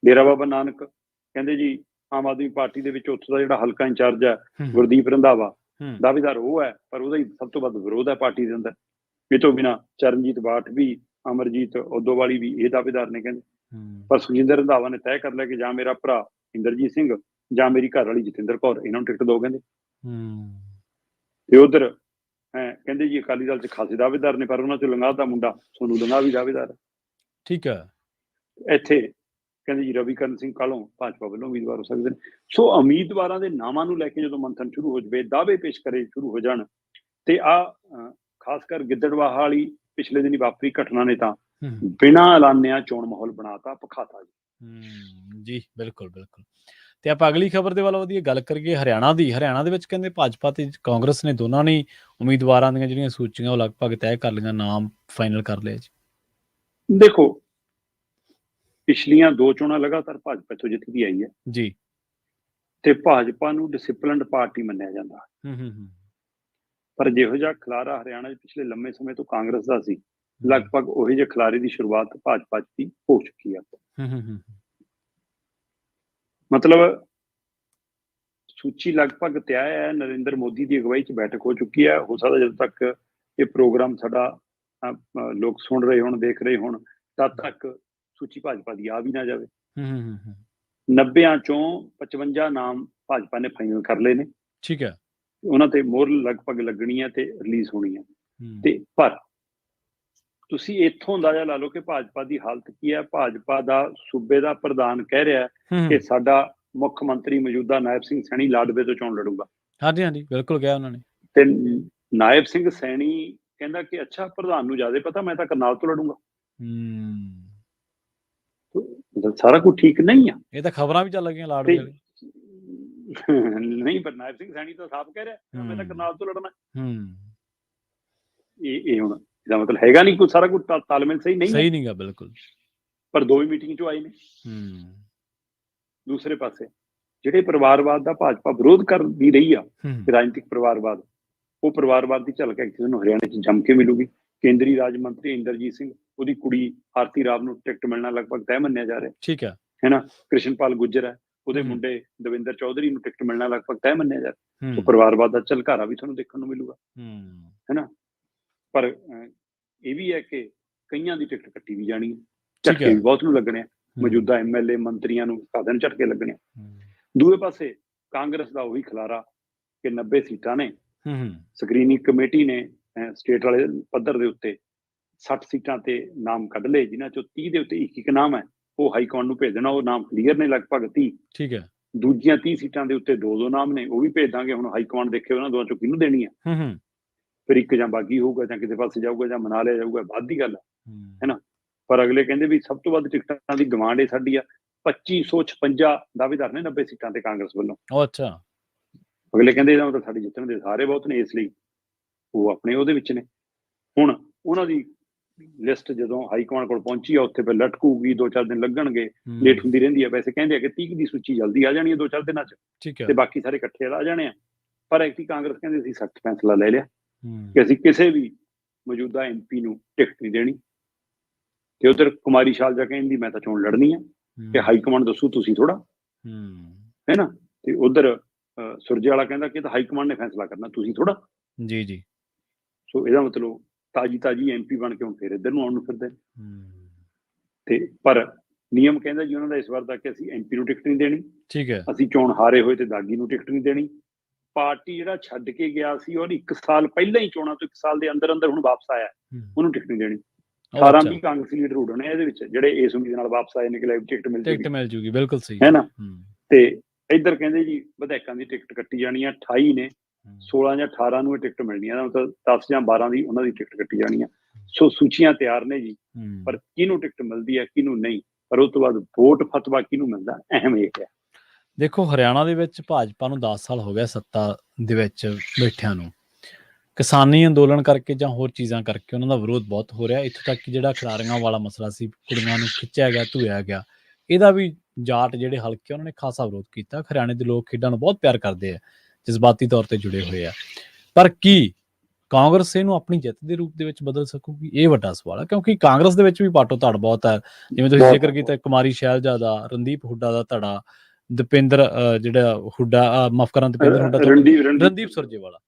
ਡੇਰਾ ਬਾਬਾ ਨਾਨਕ ਕਹਿੰਦੇ ਜੀ ਆਮ ਆਦਮੀ ਪਾਰਟੀ ਦੇ ਵਿੱਚ ਉੱਥੋਂ ਦਾ ਜਿਹੜਾ ਹਲਕਾ ਇੰਚਾਰਜ ਹੈ ਗੁਰਦੀਪ ਰੰਧਾਵਾ, ਦਾਅਵੇਦਾਰ ਉਹ ਹੈ, ਪਰ ਉਹਦਾ ਹੀ ਸਭ ਤੋਂ ਵੱਧ ਵਿਰੋਧ ਹੈ ਪਾਰਟੀ ਦੇ ਅੰਦਰ। ਇਹ ਤੋਂ ਬਿਨਾਂ ਚਰਨਜੀਤ ਬਾਠ ਵੀ, ਅਮਰਜੀਤ ਉਦੋਵਾਲੀ ਵੀ ਇਹ ਦਾਅਵੇਦਾਰ ਨੇ ਕਹਿੰਦੇ। ਪਰ ਸੁਖਜਿੰਦਰ ਰੰਧਾਵਾ ਨੇ ਤੈਅ ਕਰ ਲਿਆ ਕਿ ਜਾਂ ਮੇਰਾ ਭਰਾ ਇੰਦਰਜੀਤ ਸਿੰਘ ਜਾਂ ਮੇਰੀ ਘਰ ਵਾਲੀ ਜਤਿੰਦਰ ਕੌਰ, ਇਹਨਾਂ ਨੂੰ ਟਿਕਟ ਦਿਓ ਕਹਿੰਦੇ। ਤੇ ਉਧਰ ਕਹਿੰਦੇ ਜੀ ਅਕਾਲੀ ਦਲ ਚ ਖਾਸੇ ਦਾਅਵੇਦਾਰ ਨੇ, ਪਰ ਉਹਨਾਂ ਚੋਂ ਲੰਗਾਹ ਦਾ ਮੁੰਡਾ ਸੋਨੂੰ ਲੰਗਾਹ ਵੀ ਦਾਅਵੇਦਾਰ ਹੈ। ਠੀਕ ਹੈ। ਇੱਥੇ ਕਹਿੰਦੇ ਜੀ ਰਵੀਕਰਨ ਸਿੰਘ ਕਾਹਲੋਂ ਭਾਜਪਾ ਵੱਲੋਂ ਉਮੀਦਵਾਰ ਹੋ ਸਕਦੇ ਨੇ। ਸੋ ਉਮੀਦਵਾਰਾਂ ਦੇ ਨਾਵਾਂ ਨੂੰ ਲੈ ਕੇ ਜਦੋਂ ਮੰਥਨ ਸ਼ੁਰੂ ਹੋ ਜਾਵੇ, ਦਾਅਵੇ ਪੇਸ਼ ਕਰੇ ਸ਼ੁਰੂ ਹੋ ਜਾਣ, ਤੇ ਖਾਸ ਕਰ ਗਿੱਦੜਵਾਹਾ ਵਾਲੀ ਪਿਛਲੇ ਦਿਨੀ ਵਾਪਰੀ ਘਟਨਾ ਨੇ ਤਾਂ ਬਿਨਾਂ ਐਲਾਨਿਆ ਚੋਣ ਮਾਹੌਲ ਬਣਾਤਾ, ਪਖਾਤਾ ਜੀ। ਬਿਲਕੁਲ ਬਿਲਕੁਲ। ਤੇ ਆਪਾਂ ਅਗਲੀ ਖਬਰ ਦੇ ਵੱਲ ਵਧੀਆ ਗੱਲ ਕਰੀਏ ਹਰਿਆਣਾ ਦੀ। ਹਰਿਆਣਾ ਦੇ ਵਿੱਚ ਕਹਿੰਦੇ ਭਾਜਪਾ ਤੇ ਕਾਂਗਰਸ ਨੇ ਦੋਨਾਂ ਨੇ ਉਮੀਦਵਾਰਾਂ ਦੀਆਂ ਜਿਹੜੀਆਂ ਸੂਚੀਆਂ ਉਹ ਲਗਭਗ ਤੈਅ ਕਰ ਲਈਆਂ, ਨਾਮ ਫਾਈਨਲ ਕਰ ਲਿਆ ਜੀ। ਦੇਖੋ ਪਿਛਲੀਆਂ 2 ਚੋਣਾਂ ਲਗਾਤਾਰ ਭਾਜਪਾ ਤੋਂ ਜਿੱਤਦੀ ਆਈ ਹੈ ਜੀ, ਤੇ ਭਾਜਪਾ ਨੂੰ ਡਿਸਿਪਲਿਨਡ ਪਾਰਟੀ ਮੰਨਿਆ ਜਾਂਦਾ। ਪਰ ਜਿਹੋ ਜਿਹਾ ਖਲਾਰਾ ਹਰਿਆਣਾ ਚ ਪਿਛਲੇ ਲੰਮੇ ਸਮੇਂ ਤੋਂ ਕਾਂਗਰਸ ਦਾ ਸੀ, ਲਗਭਗ ਉਹੀ ਜਿਹੇ ਖਲਾਰੇ ਦੀ ਸ਼ੁਰੂਆਤ ਭਾਜਪਾ ਚ ਵੀ ਹੋ ਚੁੱਕੀ ਹੈ। ਮਤਲਬ ਸੂਚੀ ਲਗਭਗ ਤਿਆਰ ਹੈ, ਨਰਿੰਦਰ ਮੋਦੀ ਦੀ ਅਗਵਾਈ ਚ ਬੈਠਕ ਹੋ ਚੁੱਕੀ ਹੈ। ਹੋ ਸਕਦਾ ਜਦੋਂ ਤੱਕ ਇਹ ਪ੍ਰੋਗਰਾਮ ਸਾਡਾ ਲੋਕ ਸੁਣ ਰਹੇ ਹੋਣ, ਦੇਖ ਰਹੇ ਹੋਣ, ਤਦ ਤੱਕ ਸੂਚੀ ਭਾਜਪਾ ਦੀ ਆ ਵੀ ਨਾ ਜਾਵੇ। 90 ਚੋਂ 55 ਨਾਮ ਭਾਜਪਾ ਨੇ ਫਾਈਨਲ ਕਰ ਲਏ ਨੇ। ਠੀਕ ਹੈ। ਉਹਨਾਂ ਤੇ ਮੋਹਰ ਲਗਭਗ ਲੱਗਣੀ ਹੈ ਤੇ ਰਿਲੀਜ਼ ਹੋਣੀ ਹੈ। ਤੇ ਪਰ ਤੁਸੀਂ ਇੱਥੋਂ ਅੰਦਾਜ਼ਾ ਲਾ ਲਓ ਕਿ ਭਾਜਪਾ ਦੀ ਹਾਲਤ ਕੀ ਹੈ। ਭਾਜਪਾ ਦਾ ਸੂਬੇ ਦਾ ਪ੍ਰਧਾਨ ਕਹਿ ਰਿਹਾ ਕਿ ਸਾਡਾ ਮੁੱਖ ਮੰਤਰੀ ਮੌਜੂਦਾ ਨਾਇਬ ਸਿੰਘ ਸੈਣੀ ਲਾਡਵੇ ਤੋਂ ਚੋਣ ਲੜੂਗਾ। ਹਾਂਜੀ ਬਿਲਕੁਲ ਕਿਹਾ ਉਹਨਾਂ ਨੇ। ਤੇ ਨਾਇਬ ਸਿੰਘ ਸੈਣੀ ਕਹਿੰਦਾ ਕਿ ਅੱਛਾ ਪ੍ਰਧਾਨ ਨੂੰ ਜ਼ਿਆਦਾ ਪਤਾ, ਮੈਂ ਤਾਂ ਕਰਨਾਲ ਤੋਂ ਲੜੂੰਗਾ। ਸਾਰਾ ਕੁਝ ਠੀਕ ਨਹੀਂ ਆ। ਇਹ ਤਾਂ ਖਬਰਾਂ ਵੀ ਚੱਲ ਗਈਆਂ ਲਾਡਵੇ ਨਹੀਂ, ਪਰ ਨਾਇਬ ਸਿੰਘ ਸੈਣੀ ਤਾਂ ਸਾਫ਼ ਕਹਿ ਰਿਹਾ ਮੈਂ ਤਾਂ ਕਰਨਾਲ ਤੋਂ ਲੜਨਾ। ਇਹ ਹੁਣ ਇਹਦਾ ਮਤਲਬ ਹੈਗਾ ਨਹੀਂ ਕੋਈ, ਸਾਰਾ ਕੁਝ ਤਾਲਮੇਲ ਸਹੀ ਨਹੀਂਗਾ ਬਿਲਕੁਲ। ਪਰ 2 ਮੀਟਿੰਗ ਚੋਂ ਆਏ ਨੇ। ਦੂਸਰੇ ਪਾਸੇ ਜਿਹੜੇ ਪਰਿਵਾਰਵਾਦ ਦਾ ਭਾਜਪਾ ਵਿਰੋਧ ਕਰਦੀ ਰਹੀ ਆ, ਰਾਜਨੀਤਿਕ ਪਰਿਵਾਰਵਾਦ, ਉਹ ਪਰਿਵਾਰਵਾਦ ਦੀ ਝਲਕ ਕਿਸੇ ਨੂੰ ਹਰਿਆਣਾ ਚ ਜੰਮ ਕੇ ਮਿਲੂਗੀ। ਕੇਂਦਰੀ ਰਾਜ ਮੰਤਰੀ ਇੰਦਰਜੀਤ ਸਿੰਘ, ਉਹਦੀ ਕੁੜੀ ਆਰਤੀ ਰਾਵ ਨੂੰ ਟਿਕਟ ਮਿਲਣਾ ਲਗਭਗ ਤੈਅ ਮੰਨਿਆ ਜਾ ਰਿਹਾ। ਠੀਕ ਹੈ ਨਾ। ਕ੍ਰਿਸ਼ਨਪਾਲ ਗੁੱਜਰ ਹੈ, ਉਹਦੇ ਮੁੰਡੇ ਦਵਿੰਦਰ ਚੌਧਰੀ ਨੂੰ ਟਿਕਟ ਮਿਲਣਾ ਲਗਭਗ ਤੈਅ ਮੰਨਿਆ ਜਾ ਰਿਹਾ। ਪਰਿਵਾਰਵਾਦ ਦਾ ਝਲਕਾਰਾ ਵੀ ਤੁਹਾਨੂੰ ਦੇਖਣ ਨੂੰ ਮਿਲੂਗਾ, ਹੈ ਨਾ। ਪਰ ਇਹ ਵੀ ਹੈ ਕਿ ਕਈਆਂ ਦੀ ਟਿਕਟ ਕੱਟੀ ਵੀ ਜਾਣੀ ਹੈ, ਝਟਕੇ ਵੀ ਬਹੁਤ ਨੂੰ ਲੱਗਣੇ ਆ। ਮੌਜੂਦਾ MLA ਮੰਤਰੀਆਂ ਨੂੰ ਸਾਧਨ ਝਟਕੇ ਲੱਗਣੇ ਆ। ਦੂਏ ਪਾਸੇ ਕਾਂਗਰਸ ਦਾ ਉਹੀ ਖਲਾਰਾ ਕਿ 90 ਸੀਟਾਂ ਨੇ। ਸਕਰੀਨਿੰਗ ਕਮੇਟੀ ਨੇ ਸਟੇਟ ਵਾਲੇ ਪੱਧਰ ਦੇ ਉੱਤੇ 60 ਸੀਟਾਂ ਤੇ ਨਾਮ ਕੱਢ ਲਏ, ਜਿਨ੍ਹਾਂ ਚੋਂ 30 ਦੇ ਉੱਤੇ ਇੱਕ ਨਾਮ ਹੈ ਉਹ ਹਾਈਕਮਾਂਡ ਨੂੰ ਭੇਜ ਦੇਣਾ। ਉਹ ਨਾਮ ਕਲੀਅਰ ਨੇ ਲਗਭਗ 30। ਠੀਕ ਹੈ। ਦੂਜੀਆਂ 30 ਸੀਟਾਂ ਦੇ ਉੱਤੇ 2 ਨਾਮ ਨੇ, ਉਹ ਵੀ ਭੇਜ ਦਾਂਗੇ। ਹੁਣ ਹਾਈਕਮਾਂਡ ਦੇਖੇ ਉਹਨਾਂ ਦੋਵਾਂ ਚੋਂ ਕਿਹਨੂੰ ਦੇਣੀ ਹੈ। ਫਿਰ ਇੱਕ ਜਾਂ ਬਾਗੀ ਹੋਊਗਾ ਜਾਂ ਕਿਸੇ ਪਾਸੇ ਜਾਊਗਾ ਜਾਂ ਮਨਾ ਲਿਆ ਜਾਊਗਾ, ਬਾਅਦ ਦੀ ਗੱਲ ਹੈ ਨਾ। ਪਰ ਅਗਲੇ ਕਹਿੰਦੇ ਵੀ ਸਭ ਤੋਂ ਵੱਧ ਟਿਕਟਾਂ ਦੀ ਡਿਮਾਂਡ ਇਹ ਸਾਡੀ ਆ। 2556 ਦਾਅਵੇਦਾਰ ਨੇ 90 ਸੀਟਾਂ ਤੇ ਕਾਂਗਰਸ ਵੱਲੋਂ। ਅੱਛਾ। ਅਗਲੇ ਕਹਿੰਦੇ ਇਹਦਾ ਮਤਲਬ ਸਾਡੀ ਜਿੱਤਣ ਦੇ ਸਾਰੇ ਬਹੁਤ ਨੇ, ਇਸ ਲਈ ਉਹ ਆਪਣੇ ਉਹਦੇ ਵਿੱਚ ਨੇ। ਹੁਣ ਉਹਨਾਂ ਦੀ ਲਿਸਟ ਜਦੋਂ ਹਾਈਕਮਾਂਡ ਕੋਲ ਪਹੁੰਚੀ ਆ, ਉੱਥੇ ਫਿਰ ਲਟਕੂਗੀ, 2-4 ਦਿਨ ਲੱਗਣਗੇ, ਲੇਟ ਹੁੰਦੀ ਰਹਿੰਦੀ ਹੈ। ਵੈਸੇ ਕਹਿੰਦੇ ਆ ਕਿ 30 ਦੀ ਸੂਚੀ ਜਲਦੀ ਆ ਜਾਣੀ ਹੈ 2-4 ਦਿਨਾਂ ਚ, ਤੇ ਬਾਕੀ ਸਾਰੇ ਇਕੱਠੇ ਆ ਜਾਣੇ ਆ। ਪਰ ਐਕਟੀ ਕਾਂਗਰਸ ਕਹਿੰਦੇ ਅਸੀਂ ਸਖਤ ਫੈਸਲਾ ਲੈ ਲਿਆ ਕਿ ਅਸੀਂ ਕਿਸੇ ਵੀ ਮੌਜੂਦਾ MP ਨੂੰ ਟਿਕਟ ਨਹੀਂ ਦੇਣੀ। ਤੇ ਉਧਰ ਕੁਮਾਰੀ ਸ਼ਾਲਜਾ ਕਹਿੰਦੀ ਮੈਂ ਤਾਂ ਚੋਣ ਲੜਨੀ ਆ, ਕਿ ਹਾਈਕਮਾਂਡ ਦੱਸੂ, ਤੁਸੀਂ ਥੋੜਾ, ਹੈ ਨਾ। ਤੇ ਉਧਰ ਸੁਰਜੇਵਾਲਾ ਕਹਿੰਦਾ ਕਿ ਤਾਂ ਹਾਈਕਮਾਂਡ ਨੇ ਫੈਸਲਾ ਕਰਨਾ, ਤੁਸੀਂ ਥੋੜਾ। ਜੀ। ਸੋ ਇਹਦਾ ਮਤਲਬ ਤਾਜੀ MP ਬਣ ਕੇ ਹੁਣ ਫਿਰ ਇੱਧਰ ਨੂੰ ਆਉਣ ਨੂੰ ਫਿਰਦੇ। ਤੇ ਪਰ ਨਿਯਮ ਕਹਿੰਦਾ ਜੀ ਉਹਨਾਂ ਦਾ ਇਸ ਵਾਰ ਦਾ ਕਿ ਅਸੀਂ MP ਨੂੰ ਟਿਕਟ ਨਹੀਂ ਦੇਣੀ। ਠੀਕ ਹੈ। ਅਸੀਂ ਚੋਣ ਹਾਰੇ ਹੋਏ ਤੇ ਦਾਗੀ ਨੂੰ ਟਿਕਟ ਨਹੀਂ ਦੇਣੀ। ਪਾਰਟੀ ਜਿਹੜਾ ਛੱਡ ਕੇ ਗਿਆ ਸੀ ਔਰ 1 ਸਾਲ ਪਹਿਲਾਂ ਹੀ ਚੋਣਾਂ ਤੋਂ 1 ਸਾਲ ਦੇ ਅੰਦਰ ਹੁਣ ਵਾਪਸ ਆਇਆ, ਉਹਨੂੰ ਟਿਕਟ ਨਹੀਂ ਦੇਣੀ। 18 ਕਾਂਗਰਸੀ ਲੀਡਰ ਉੱਡਣੇ ਇਹਦੇ ਵਿੱਚ, ਜਿਹੜੇ ਇਸ ਉਮੀਦ ਨਾਲ ਵਾਪਸ ਆਏ ਨੇ ਕਿ ਟਿਕਟ ਮਿਲ ਜੂਗੀ। ਬਿਲਕੁਲ ਸਹੀ ਹੈ ਨਾ। ਤੇ ਇੱਧਰ ਕਹਿੰਦੇ ਜੀ ਵਿਧਾਇਕਾਂ ਦੀ ਟਿਕਟ ਕੱਟੀ ਜਾਣੀ ਆ। 28 ਨੇ, 16 ਜਾਂ 18 ਨੂੰ ਇਹ ਟਿਕਟ ਮਿਲਣੀ ਆ, ਮਤਲਬ 10 ਜਾਂ 12 ਦੀ ਉਹਨਾਂ ਦੀ ਟਿਕਟ ਕੱਟੀ ਜਾਣੀ ਆ। ਸੋ ਸੂਚੀਆਂ ਤਿਆਰ ਨੇ ਜੀ, ਪਰ ਕਿਹਨੂੰ ਟਿਕਟ ਮਿਲਦੀ ਹੈ ਕਿਹਨੂੰ ਨਹੀਂ, ਪਰ ਉਸ ਤੋਂ ਬਾਅਦ ਵੋਟ ਫਤਵਾ ਕਿਹਨੂੰ ਮਿਲਦਾ, ਅਹਿਮ ਇਹ ਹੈ। ਦੇਖੋ ਹਰਿਆਣਾ ਦੇ ਵਿੱਚ ਭਾਜਪਾ ਨੂੰ 10 ਸਾਲ ਹੋ ਗਿਆ ਸੱਤਾ ਦੇ ਵਿੱਚ ਬੈਠਿਆਂ ਨੂੰ। ਕਿਸਾਨੀ ਅੰਦੋਲਨ ਕਰਕੇ ਜਾਂ ਹੋਰ ਚੀਜ਼ਾਂ ਕਰਕੇ ਉਹਨਾਂ ਦਾ ਵਿਰੋਧ ਬਹੁਤ ਹੋ ਰਿਹਾ। ਇੱਥੋਂ ਤੱਕ ਕਿ ਜਿਹੜਾ ਖਿਡਾਰੀਆਂ ਵਾਲਾ ਮਸਲਾ ਸੀ, ਕੁੜੀਆਂ ਨੂੰ ਖਿੱਚਿਆ ਗਿਆ, ਧੋਇਆ ਗਿਆ, ਇਹਦਾ ਵੀ ਜਾਟ ਜਿਹੜੇ ਹਲਕੇ ਉਹਨਾਂ ਨੇ ਖਾਸਾ ਵਿਰੋਧ ਕੀਤਾ। ਹਰਿਆਣੇ ਦੇ ਲੋਕ ਖੇਡਾਂ ਨੂੰ ਬਹੁਤ ਪਿਆਰ ਕਰਦੇ ਆ, ਜਜ਼ਬਾਤੀ ਤੌਰ ਤੇ ਜੁੜੇ ਹੋਏ ਆ। ਪਰ ਕੀ ਕਾਂਗਰਸ ਇਹਨੂੰ ਆਪਣੀ ਜਿੱਤ ਦੇ ਰੂਪ ਦੇ ਵਿੱਚ ਬਦਲ ਸਕੂਗੀ? ਇਹ ਵੱਡਾ ਸਵਾਲ ਹੈ, ਕਿਉਂਕਿ ਕਾਂਗਰਸ ਦੇ ਵਿੱਚ ਵੀ ਪਾਟੋ ਧੜ ਬਹੁਤ ਹੈ। ਜਿਵੇਂ ਤੁਸੀਂ ਜ਼ਿਕਰ ਕੀਤਾ ਕੁਮਾਰੀ ਸ਼ੈਲਜਾ ਦਾ, ਰਣਦੀਪ ਹੁੱਡਾ ਦਾ ਧੜਾ, ਦਪਿੰਦਰ ਜਿਹੜਾ ਹੁੱਡਾ, ਮਾਫ ਕਰਾਂ ਦਪਿੰਦਰ ਹੁੱਡਾ, ਰਣਦੀਪ ਸੁਰਜੇਵਾਲਾ,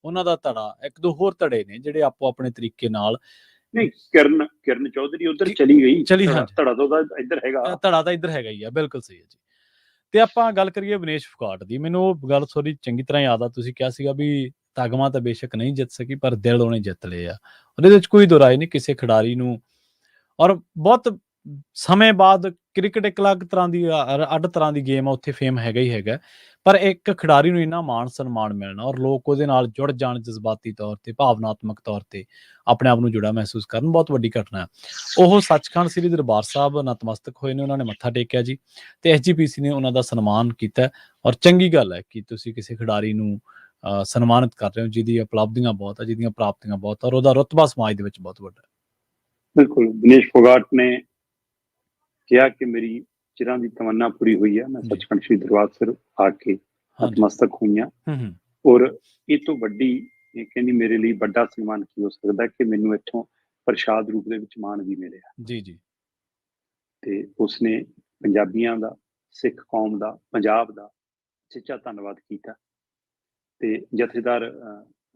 ਉਹਨਾਂ ਦਾ ਧੜਾ, ਇੱਕ ਦੋ ਹੋਰ ਧੜੇ ਨੇ ਜਿਹੜੇ ਆਪੋ ਆਪਣੇ ਤਰੀਕੇ ਨਾਲ। ਨਹੀਂ, ਕਿਰਨ ਚੌਧਰੀ ਉਧਰ ਚਲੀ ਗਈ, ਧੜਾ ਤਾਂ ਇੱਧਰ ਹੈਗਾ, ਧੜਾ ਤਾਂ ਇੱਧਰ ਹੈਗਾ ਹੀ ਆ, ਬਿਲਕੁਲ ਸਹੀ ਹੈ ਜੀ। ਤੇ ਆਪਾਂ ਗੱਲ ਕਰੀਏ ਵਿਨੇਸ਼ ਫੋਗਾਟ ਦੀ, ਮੈਨੂੰ ਉਹ ਗੱਲ ਥੋੜੀ ਚੰਗੀ ਤਰ੍ਹਾਂ ਯਾਦ ਆ। ਤੁਸੀਂ ਕਿਹਾ ਸੀਗਾ ਵੀ ਤਗਮਾ ਤਾਂ ਬੇਸ਼ੱਕ ਨਹੀਂ ਜਿੱਤ ਸਕੀ, ਪਰ ਦਿਲ ਉਹਨੇ ਜਿੱਤ ਲਏ ਆ। ਉਹਦੇ ਵਿੱਚ ਕੋਈ ਦੁਰਾਏ ਨਹੀਂ ਕਿਸੇ ਖਿਡਾਰੀ ਨੂੰ। ਔਰ ਬਹੁਤ ਸਮੇਂ ਬਾਅਦ ਕ੍ਰਿਕਟ ਇੱਕ ਅਲੱਗ ਤਰ੍ਹਾਂ ਦੀ ਅੱਡ ਤਰ੍ਹਾਂ ਦੀ ਗੇਮ ਆ, ਉੱਥੇ ਫੇਮ ਹੈਗਾ ਹੀ ਹੈਗਾ। ਪਰ ਇੱਕ ਖਿਡਾਰੀ ਨੂੰ ਇੰਨਾ ਮਾਣ ਸਨਮਾਨ ਮਿਲਣਾ ਔਰ ਲੋਕ ਉਹਦੇ ਨਾਲ ਜੁੜ ਜਾਣ, ਜਜ਼ਬਾਤੀ ਤੌਰ ਤੇ, ਭਾਵਨਾਤਮਕ ਤੌਰ ਤੇ ਆਪਣੇ ਆਪ ਨੂੰ ਜੁੜਾ ਮਹਿਸੂਸ ਕਰਨ, ਬਹੁਤ ਵੱਡੀ ਘਟਨਾ ਹੈ। ਉਹ ਸੱਚਖੰਡ ਸ੍ਰੀ ਦਰਬਾਰ ਸਾਹਿਬ ਨਤਮਸਤਕ ਹੋਏ ਨੇ, ਉਹਨਾਂ ਨੇ ਮੱਥਾ ਟੇਕਿਆ ਜੀ, ਤੇ SGPC ਨੇ ਉਹਨਾਂ ਦਾ ਸਨਮਾਨ ਕੀਤਾ। ਔਰ ਚੰਗੀ ਗੱਲ ਹੈ ਕਿ ਤੁਸੀਂ ਕਿਸੇ ਖਿਡਾਰੀ ਨੂੰ ਸਨਮਾਨਿਤ ਕਰ ਰਹੇ ਹੋ ਜਿਹਦੀ ਉਪਲਬਧੀਆਂ ਬਹੁਤ ਆ, ਜਿਹਦੀਆਂ ਪ੍ਰਾਪਤੀਆਂ ਬਹੁਤ, ਔਰ ਉਹਦਾ ਰੁਤਬਾ ਸਮਾਜ ਦੇ ਵਿੱਚ ਬਹੁਤ ਵੱਡਾ। ਬਿਲਕੁਲ, ਵਿਨੇਸ਼ ਫੋਗਾਟ ਨੇ ਕਿਹਾ ਕਿ ਮੇਰੀ ਚਿਰਾਂ ਦੀ ਤਮੰਨਾ ਪੂਰੀ ਹੋਈ ਹੈ, ਮੈਂ ਸੱਚਖੰਡ ਸ੍ਰੀ ਦਰਬਾਰ ਸਾਹਿਬ ਆ ਕੇ ਨਤਮਸਤਕ ਹੋਈਆਂ। ਔਰ ਇਹ ਤੋਂ ਵੱਡੀ, ਕਹਿੰਦੀ ਮੇਰੇ ਲਈ ਵੱਡਾ ਸਨਮਾਨ ਕੀ ਹੋ ਸਕਦਾ ਕਿ ਮੈਨੂੰ ਇੱਥੋਂ ਪ੍ਰਸ਼ਾਦ ਰੂਪ ਦੇ ਵਿੱਚ ਮਾਣ ਵੀ ਮਿਲਿਆ। ਜੀ ਜੀ। ਤੇ ਉਸਨੇ ਪੰਜਾਬੀਆਂ ਦਾ, ਸਿੱਖ ਕੌਮ ਦਾ, ਪੰਜਾਬ ਦਾ ਸੱਚਾ ਧੰਨਵਾਦ ਕੀਤਾ। ਤੇ ਜਥੇਦਾਰ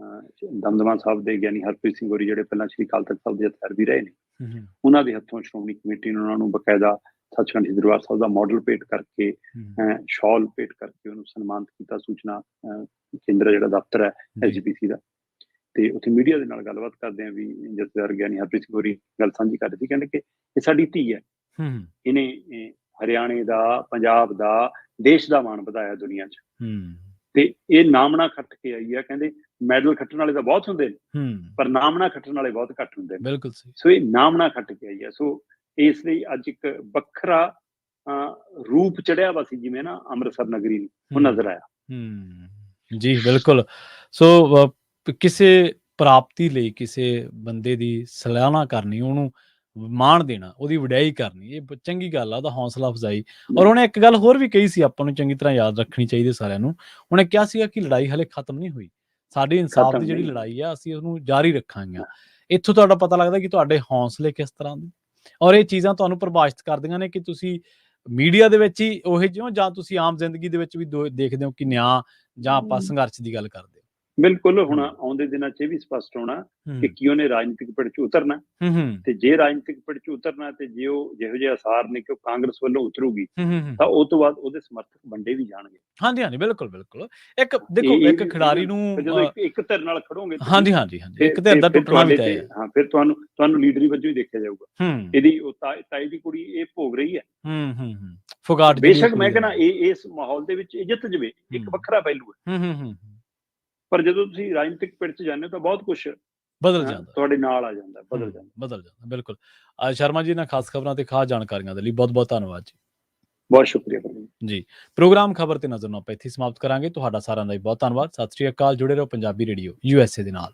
ਦਮਦਮਾ ਸਾਹਿਬ ਦੇ ਗਿਆਨੀ ਹਰਪ੍ਰੀਤ ਸਿੰਘ ਹੋਰੀ, ਜਿਹੜੇ ਪਹਿਲਾਂ ਸ਼੍ਰੀ ਅਕਾਲ ਤਖਤ ਸਾਹਿਬ ਦੇ ਜਥੇਦਾਰ ਵੀ ਰਹੇ ਨੇ, ਉਹਨਾਂ ਦੇ ਹੱਥੋਂ ਸ਼੍ਰੋਮਣੀ ਕਮੇਟੀ ਨੇ ਉਹਨਾਂ ਨੂੰ ਬਕਾਇਦਾ ਸੱਚਖੰਡ ਸ੍ਰੀ ਦਰਬਾਰ ਸਾਹਿਬ ਦਾ ਮਾਡਲ ਭੇਟ ਕਰਕੇ, ਸ਼ਾਲ ਭੇਟ ਕਰਕੇ ਉਹਨੂੰ ਸਨਮਾਨਿਤ ਕੀਤਾ। ਸੂਚਨਾ ਕੇਂਦਰ ਜਿਹੜਾ ਦਫ਼ਤਰ ਹੈ SGPC ਦਾ, ਤੇ ਉੱਥੇ ਮੀਡੀਆ ਦੇ ਨਾਲ ਗੱਲਬਾਤ ਕਰਦੇ ਆ ਵੀ ਜਥੇਦਾਰ ਗਿਆਨੀ ਹਰਪ੍ਰੀਤ ਸਿੰਘ ਹੋਰੀ ਗੱਲ ਸਾਂਝੀ ਕਰਦੇ ਸੀ, ਕਹਿੰਦੇ ਕਿ ਇਹ ਸਾਡੀ ਧੀ ਹੈ, ਇਹਨੇ ਹਰਿਆਣੇ ਦਾ, ਪੰਜਾਬ ਦਾ, ਦੇਸ਼ ਦਾ ਮਾਣ ਵਧਾਇਆ ਦੁਨੀਆ 'ਚ, ਤੇ ਇਹ ਨਾਮਣਾ ਖੱਟ ਕੇ ਆਈ ਆ। ਕਹਿੰਦੇ ਮੈਡਲ ਖੱਟਣ ਵਾਲੇ ਤਾਂ ਬਹੁਤ ਹੁੰਦੇ ਨੇ, ਪਰ ਨਾਮਣਾ ਖੱਟਣ ਵਾਲੇ ਬਹੁਤ ਘੱਟ ਹੁੰਦੇ ਨੇ। ਬਿਲਕੁਲ ਸਹੀ। ਸੋ ਇਹ ਨਾਮਣਾ ਖੱਟ ਕੇ ਆਈ ਆ। ਸੋ ਇਸ ਲਈ ਅੱਜ ਇੱਕ ਵੱਖਰਾ ਰੂਪ ਚੜਿਆ ਵਾ ਸੀ, ਜਿਵੇਂ ਨਾ ਅੰਮ੍ਰਿਤਸਰ ਨਗਰੀ ਨੂੰ, ਉਹ ਨਜ਼ਰ ਆਇਆ। ਜੀ ਬਿਲਕੁਲ। ਸੋ ਕਿਸੇ ਪ੍ਰਾਪਤੀ ਲਈ ਕਿਸੇ ਬੰਦੇ ਦੀ ਸਲਾਹਨਾ ਕਰਨੀ, ਉਹਨੂੰ ਮਾਣ ਦੇਣਾ, ਉਹਦੀ ਵਡਿਆਈ ਕਰਨੀ, ਇਹ ਚੰਗੀ ਗੱਲ ਆ, ਉਹਦਾ ਹੌਸਲਾ ਅਫਜ਼ਾਈ। ਔਰ ਉਹਨੇ ਇੱਕ ਗੱਲ ਹੋਰ ਵੀ ਕਹੀ ਸੀ, ਆਪਾਂ ਨੂੰ ਚੰਗੀ ਤਰ੍ਹਾਂ ਯਾਦ ਰੱਖਣੀ ਚਾਹੀਦੀ ਸਾਰਿਆਂ ਨੂੰ। ਉਹਨੇ ਕਿਹਾ ਸੀਗਾ ਕਿ ਲੜਾਈ ਹਲੇ ਖਤਮ ਨਹੀਂ ਹੋਈ, ਸਾਡੀ ਇਨਸਾਫ ਦੀ ਜਿਹੜੀ ਲੜਾਈ ਆ, ਅਸੀਂ ਉਹਨੂੰ ਜਾਰੀ ਰੱਖਾਂਗੇ। ਇੱਥੋਂ ਤੁਹਾਡਾ ਪਤਾ ਲੱਗਦਾ ਕਿ ਤੁਹਾਡੇ ਹੌਸਲੇ ਕਿਸ ਤਰ੍ਹਾਂ ਦੇ, ਔਰ ਇਹ ਚੀਜ਼ਾਂ ਤੁਹਾਨੂੰ ਪ੍ਰਭਾਵਿਤ ਕਰਦੀਆਂ ਨੇ ਕਿ ਤੁਸੀਂ ਮੀਡੀਆ ਦੇ ਵਿੱਚ ਹੀ ਉਹੇ ਜਿਹੇ ਹੋ ਜਾਂ ਤੁਸੀਂ ਆਮ ਜ਼ਿੰਦਗੀ ਦੇ ਵਿੱਚ ਵੀ ਦੇਖਦੇ ਹੋ ਕਿ ਨਿਆਂ ਜਾਂ ਆਪਾਂ ਸੰਘਰਸ਼ ਦੀ ਗੱਲ ਕਰਦੇ ਹੋ। ਬਿਲਕੁਲ। ਹੁਣ ਆਉਂਦੇ ਦਿਨਾਂ 'ਚ ਇਹ ਵੀ ਸਪਸ਼ਟ ਹੋਣਾ ਕਿ ਉਹਨੇ ਰਾਜਨੀਤਿਕ ਪਿੜ 'ਚ ਉਤਰਨਾ, ਤੇ ਜੇ ਰਾਜਨੀਤਿਕ ਪਿੜ 'ਚ ਉਤਰਨਾ ਤੇ ਜੇ ਉਹ ਜਿਹੋ ਜਿਹੇ ਆਸਾਰ ਨੇ ਕਿ ਉਹ ਕਾਂਗਰਸ ਵੱਲੋਂ ਉਤਰੂਗੀ, ਤਾਂ ਉਹ ਤੋਂ ਬਾਅਦ ਉਹਦੇ ਸਮਰਥਕ ਵੰਡੇ ਵੀ ਜਾਣਗੇ। ਹਾਂਜੀ ਹਾਂਜੀ, ਬਿਲਕੁਲ ਬਿਲਕੁਲ। ਇੱਕ ਦੇਖੋ, ਇੱਕ ਖਿਡਾਰੀ ਨੂੰ ਜਦੋਂ ਇੱਕ ਧਿਰ ਨਾਲ ਖੜੋਗੇ, ਹਾਂਜੀ ਹਾਂਜੀ ਹਾਂਜੀ, ਇੱਕ ਧਿਰ ਦਾ ਟੁੱਟਣਾ ਵੀ ਤੈਅ ਹੈ। ਹਾਂ, ਫਿਰ ਤੁਹਾਨੂੰ ਲੀਡਰੀ ਵਜੋਂ ਹੀ ਦੇਖਿਆ ਜਾਊਗਾ। ਇਹਦੀ ਤਾਈ ਦੀ ਕੁੜੀ ਇਹ ਭੋਗ ਰਹੀ ਹੈ। ਫੋਗਾਟ ਬੇਸ਼ੱਕ ਮੈਂ ਕਹਿੰਦਾ ਇਸ ਮਾਹੌਲ ਦੇ ਵਿੱਚ ਇਹ ਜਿੱਤ ਜਵੇ, ਇੱਕ ਵੱਖਰਾ ਪਹਿਲੂ ਹੈ। ਪਰ ਜਦੋਂ ਤੁਸੀਂ ਰਾਜਨੀਤਿਕ ਪਿੜ 'ਚ ਜਾਂਦੇ ਹੋ ਤਾਂ ਬਹੁਤ ਕੁਝ ਬਦਲ ਜਾਂਦਾ, ਤੁਹਾਡੇ ਨਾਲ ਆ ਜਾਂਦਾ, ਬਦਲ ਜਾਂਦਾ। ਬਿਲਕੁਲ। ਸ਼ਰਮਾ ਜੀ, ਨਾਲ ਖਾਸ ਖਬਰਾਂ ਤੇ ਖਾਸ ਜਾਣਕਾਰੀਆਂ ਦੇ ਲਈ ਬਹੁਤ ਬਹੁਤ ਧੰਨਵਾਦ ਜੀ। ਬਹੁਤ ਸ਼ੁਕਰੀਆ ਜੀ। ਪ੍ਰੋਗਰਾਮ ਖਬਰ ਤੇ ਨਜ਼ਰ ਨੂੰ ਆਪਾਂ ਇੱਥੇ ਸਮਾਪਤ ਕਰਾਂਗੇ। ਤੁਹਾਡਾ ਸਾਰਿਆਂ ਦਾ ਬਹੁਤ ਧੰਨਵਾਦ। ਸਤਿ ਸ਼੍ਰੀ ਅਕਾਲ। ਜੁੜੇ ਰਹੋ ਪੰਜਾਬੀ ਰੇਡੀਓ USA ਦੇ ਨਾਲ।